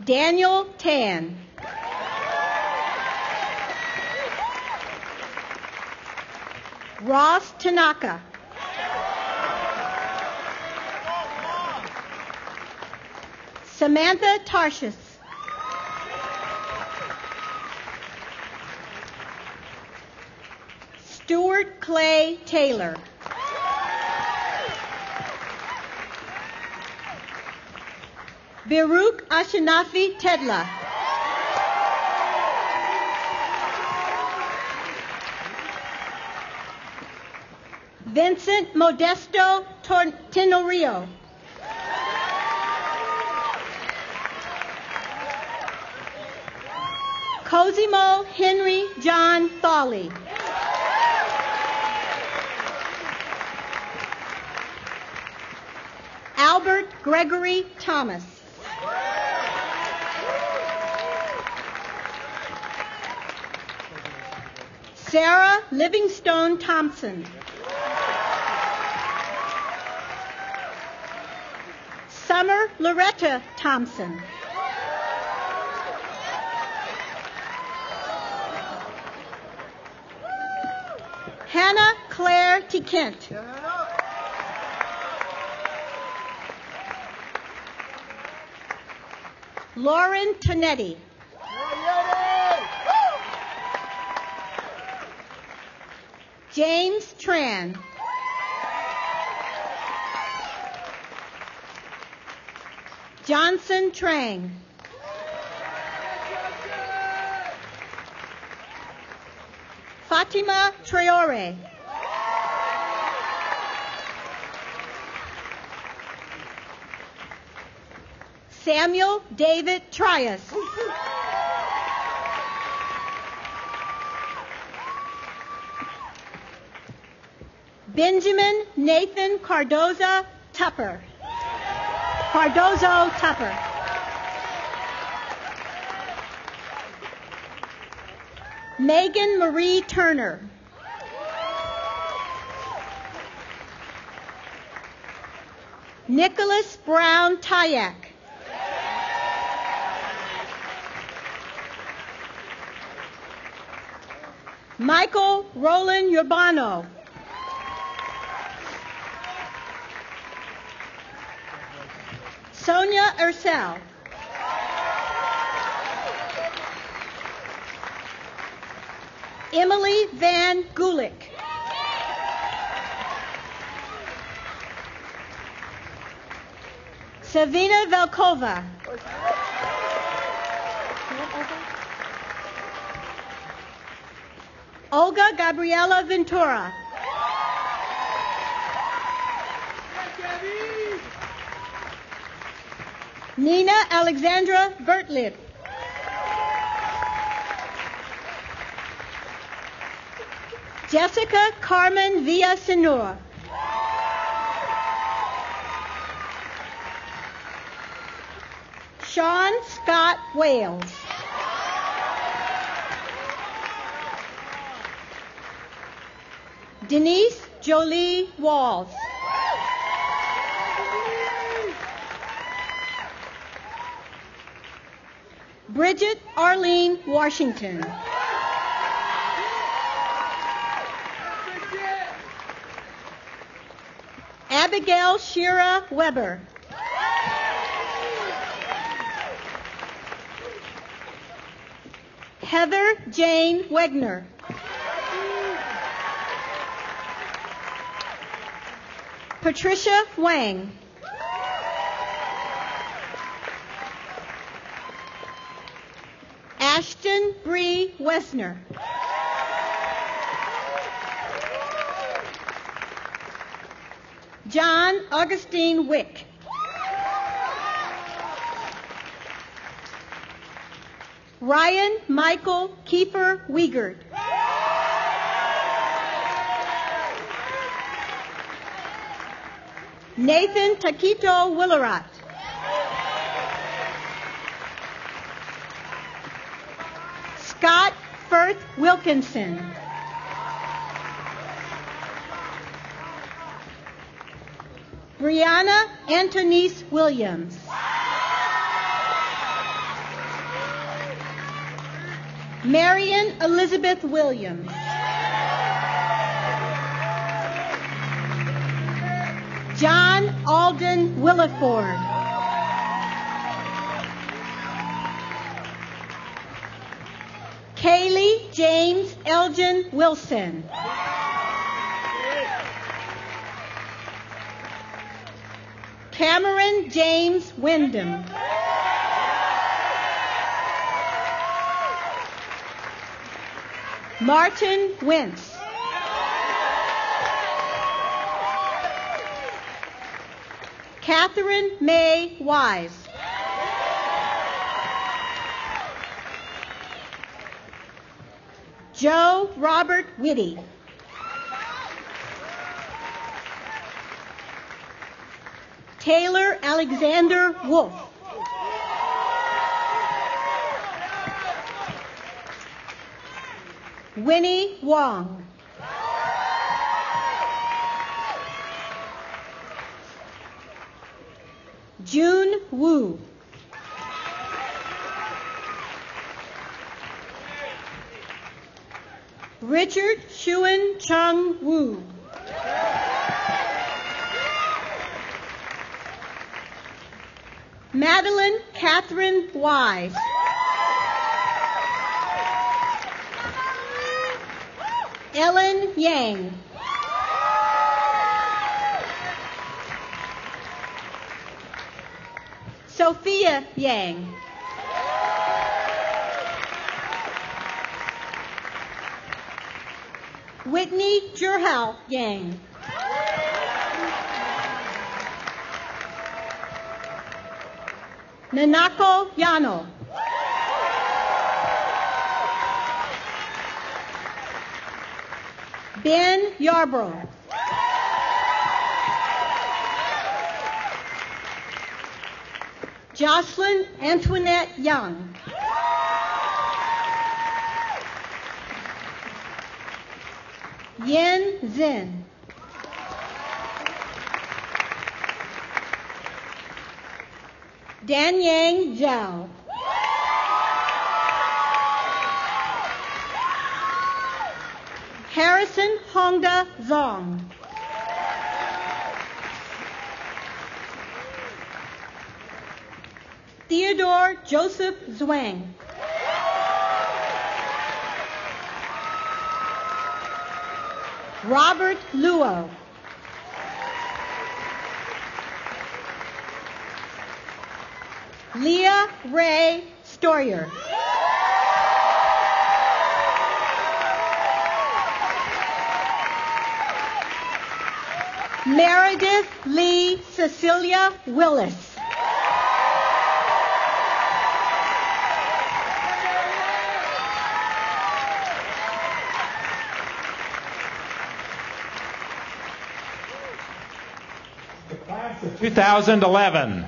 N: Daniel Tan. Ross Tanaka. Samantha Tarshis. Stuart Clay Taylor. Viruk Ashanafi Tedla. Vincent Modesto Tenorio. Cosimo Henry John Thawley. Albert Gregory Thomas. Sarah Livingstone Thompson. Summer Loretta Thompson. Hannah Claire T. Kent. Lauren Tonetti. James Tran. Johnson Trang. Fatima Traore. Samuel David Trias. Benjamin Nathan Cardozo Tupper. Megan Marie Turner. Nicholas Brown Tyak. Michael Roland Urbano. Sonia Ursel. Emily Van Gulick. Savina Velkova. Olga Gabriela Ventura. Nina Alexandra Bertlip. Jessica Carmen Villasenor. Sean Scott Wales. Denise Jolie Walls. Bridget Arlene Washington. Abigail Shira Weber. Heather Jane Wegner. Patricia Wang. Ashton Bree Wessner. John Augustine Wick. Ryan Michael Kiefer Wiegert. Nathan Taquito Willerat. Scott Firth Wilkinson. Brianna Antonice Williams. Marion Elizabeth Williams. John Alden Williford. Kaylee James Elgin Wilson. Cameron James Wyndham. Martin Wentz. Catherine May Wise. Joe Robert Whitty. Taylor Alexander Wolf. Winnie Wong. June Wu. Richard Shuen Chung Wu. Madeline Catherine Wise. Ellen Yang. Sophia Yang. Whitney Jurhal Yang. Nanako Yano. Ben Yarbrough. Jocelyn Antoinette Young. Yen Zin. Danyang Zhao. Harrison Hongda Zong. Theodore Joseph Zwang. Robert Luo. Leah Ray Stoyer. Meredith Lee Cecilia Willis.
B: The class of 2011.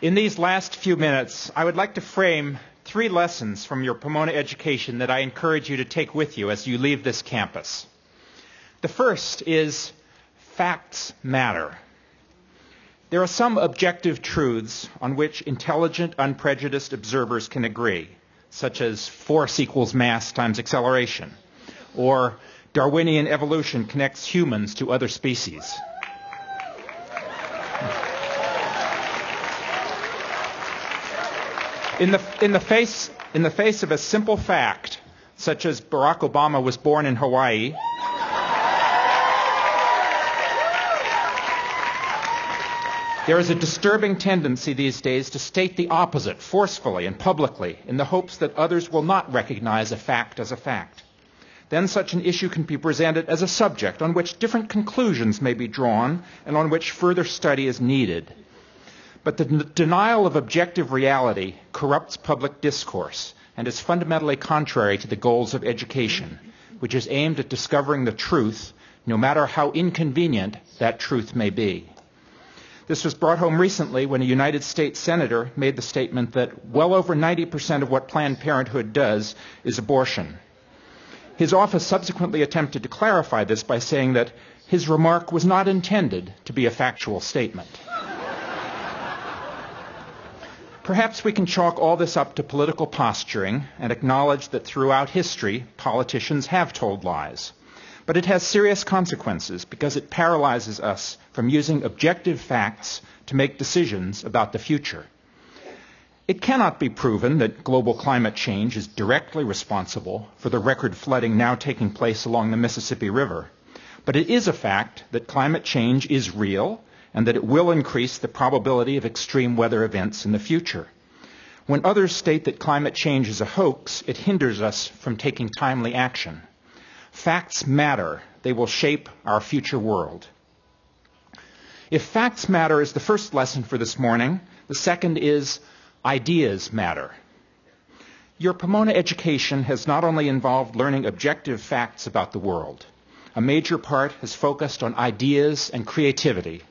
B: In these last few minutes, I would like to frame 3 lessons from your Pomona education that I encourage you to take with you as you leave this campus. The first is facts matter. There are some objective truths on which intelligent, unprejudiced observers can agree, such as force equals mass times acceleration, or Darwinian evolution connects humans to other species. In the face of a simple fact, such as Barack Obama was born in Hawaii, there is a disturbing tendency these days to state the opposite forcefully and publicly in the hopes that others will not recognize a fact as a fact. Then such an issue can be presented as a subject on which different conclusions may be drawn and on which further study is needed. But the denial of objective reality corrupts public discourse and is fundamentally contrary to the goals of education, which is aimed at discovering the truth, no matter how inconvenient that truth may be. This was brought home recently when a United States senator made the statement that well over 90% of what Planned Parenthood does is abortion. His office subsequently attempted to clarify this by saying that his remark was not intended to be a factual statement. Perhaps we can chalk all this up to political posturing and acknowledge that throughout history, politicians have told lies. But it has serious consequences because it paralyzes us from using objective facts to make decisions about the future. It cannot be proven that global climate change is directly responsible for the record flooding now taking place along the Mississippi River. But it is a fact that climate change is real and that it will increase the probability of extreme weather events in the future. When others state that climate change is a hoax, it hinders us from taking timely action. Facts matter. They will shape our future world. If facts matter is the first lesson for this morning, the second is ideas matter. Your Pomona education has not only involved learning objective facts about the world. A major part has focused on ideas and creativity.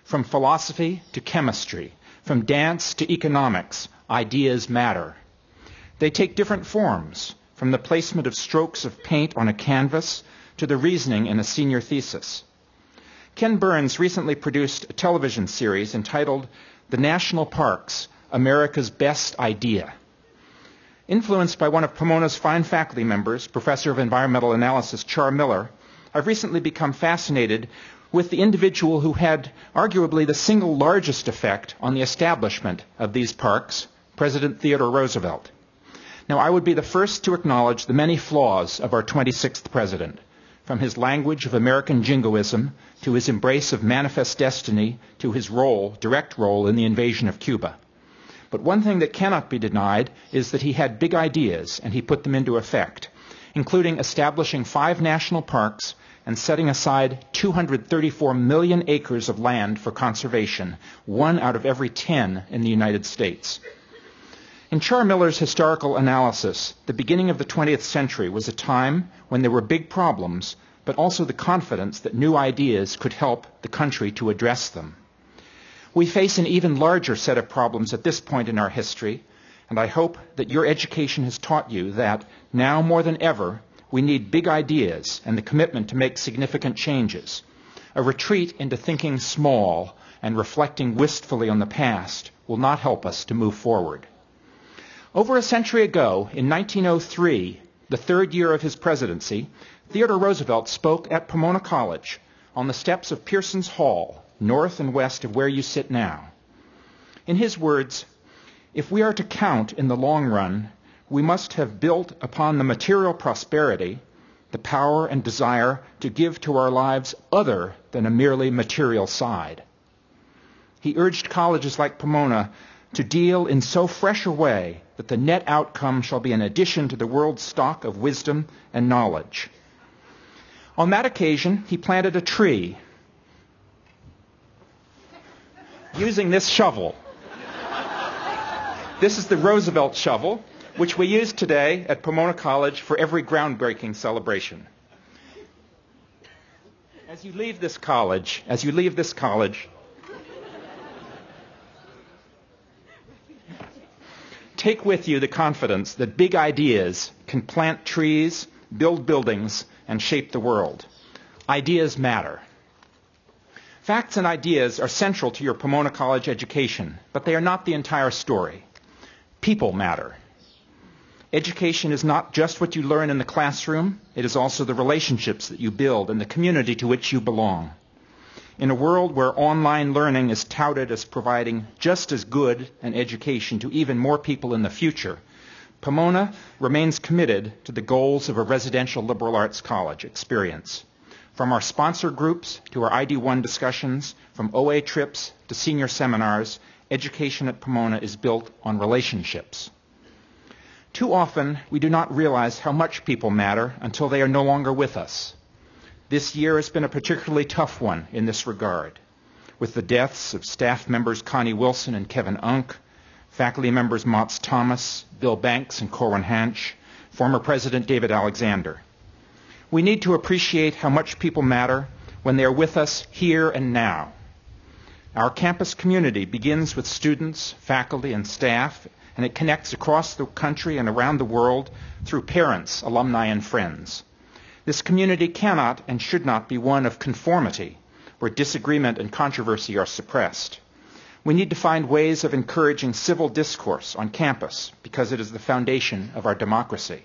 B: From philosophy to chemistry, from dance to economics, ideas matter. They take different forms, from the placement of strokes of paint on a canvas to the reasoning in a senior thesis. Ken Burns recently produced a television series entitled The National Parks, America's Best Idea. Influenced by one of Pomona's fine faculty members, Professor of Environmental Analysis Char Miller, I've recently become fascinated with the individual who had arguably the single largest effect on the establishment of these parks, President Theodore Roosevelt. Now, I would be the first to acknowledge the many flaws of our 26th president, from his language of American jingoism to his embrace of manifest destiny to his direct role in the invasion of Cuba. But one thing that cannot be denied is that he had big ideas and he put them into effect, including establishing 5 national parks and setting aside 234 million acres of land for conservation, 1 out of every 10 in the United States. In Char Miller's historical analysis, the beginning of the 20th century was a time when there were big problems, but also the confidence that new ideas could help the country to address them. We face an even larger set of problems at this point in our history, and I hope that your education has taught you that now more than ever, we need big ideas and the commitment to make significant changes. A retreat into thinking small and reflecting wistfully on the past will not help us to move forward. Over a century ago, in 1903, the 3rd year of his presidency, Theodore Roosevelt spoke at Pomona College on the steps of Pearson's Hall, north and west of where you sit now. In his words, "If we are to count in the long run, we must have built upon the material prosperity, the power and desire to give to our lives other than a merely material side." He urged colleges like Pomona to deal in so fresh a way that the net outcome shall be an addition to the world's stock of wisdom and knowledge. On that occasion, he planted a tree using this shovel. This is the Roosevelt shovel, which we use today at Pomona College for every groundbreaking celebration. As you leave this college, take with you the confidence that big ideas can plant trees, build buildings, and shape the world. Ideas matter. Facts and ideas are central to your Pomona College education, but they are not the entire story. People matter. Education is not just what you learn in the classroom, it is also the relationships that you build and the community to which you belong. In a world where online learning is touted as providing just as good an education to even more people in the future, Pomona remains committed to the goals of a residential liberal arts college experience. From our sponsor groups to our ID1 discussions, from OA trips to senior seminars, education at Pomona is built on relationships. Too often, we do not realize how much people matter until they are no longer with us. This year has been a particularly tough one in this regard, with the deaths of staff members Connie Wilson and Kevin Unk, faculty members Motz Thomas, Bill Banks, and Corwin Hanch, former President David Alexander. We need to appreciate how much people matter when they are with us here and now. Our campus community begins with students, faculty, and staff, and it connects across the country and around the world through parents, alumni, and friends. This community cannot and should not be one of conformity, where disagreement and controversy are suppressed. We need to find ways of encouraging civil discourse on campus because it is the foundation of our democracy.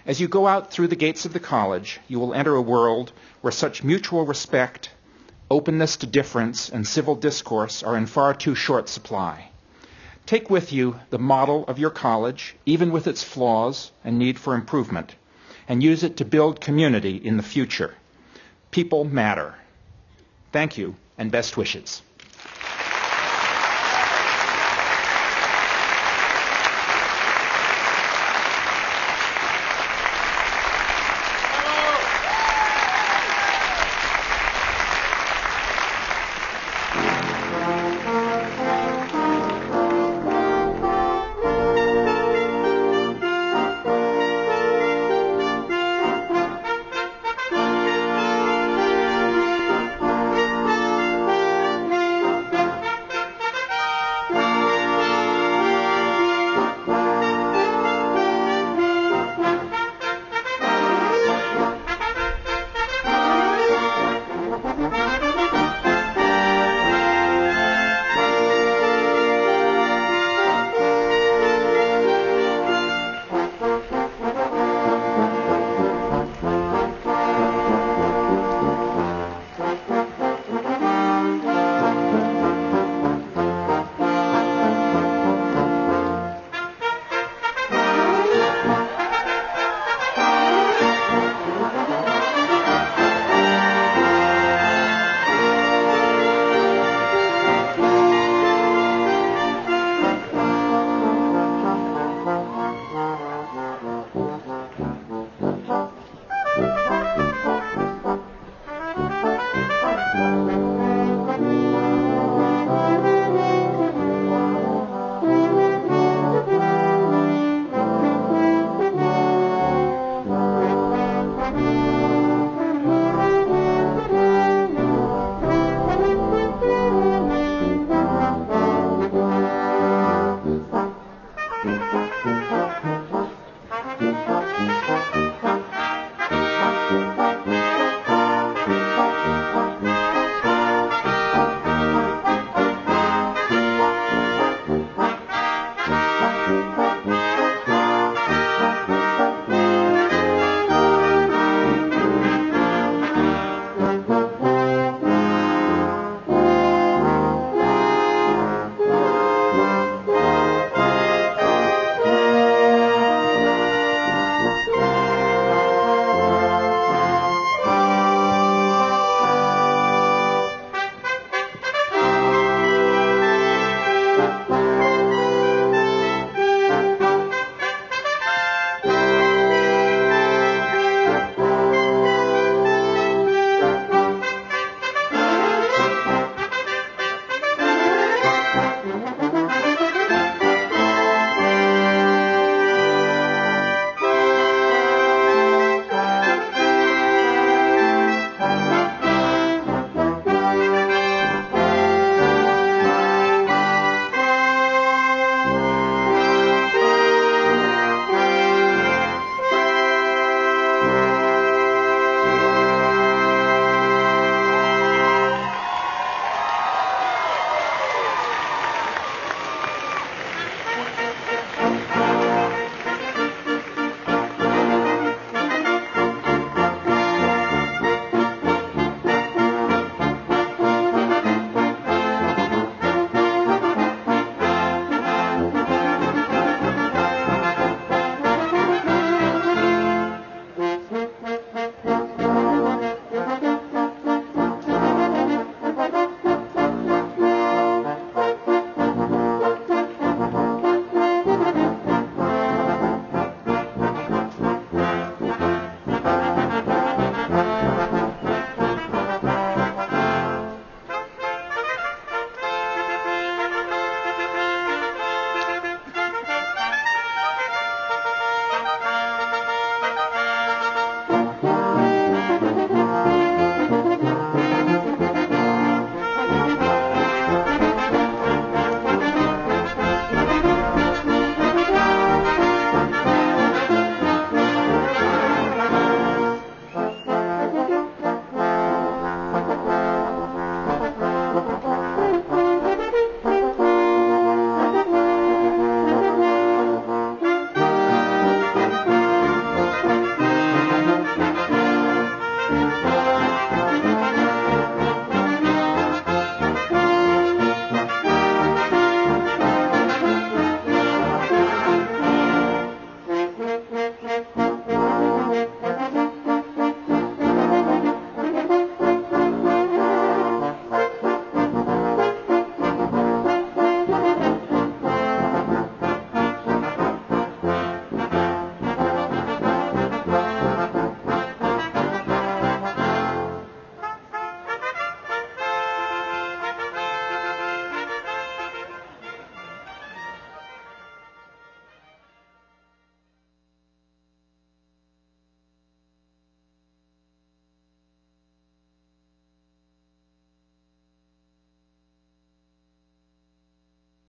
B: As you go out through the gates of the college, you will enter a world where such mutual respect, openness to difference, and civil discourse are in far too short supply. Take with you the model of your college, even with its flaws and need for improvement, and use it to build community in the future. People matter. Thank you, and best wishes.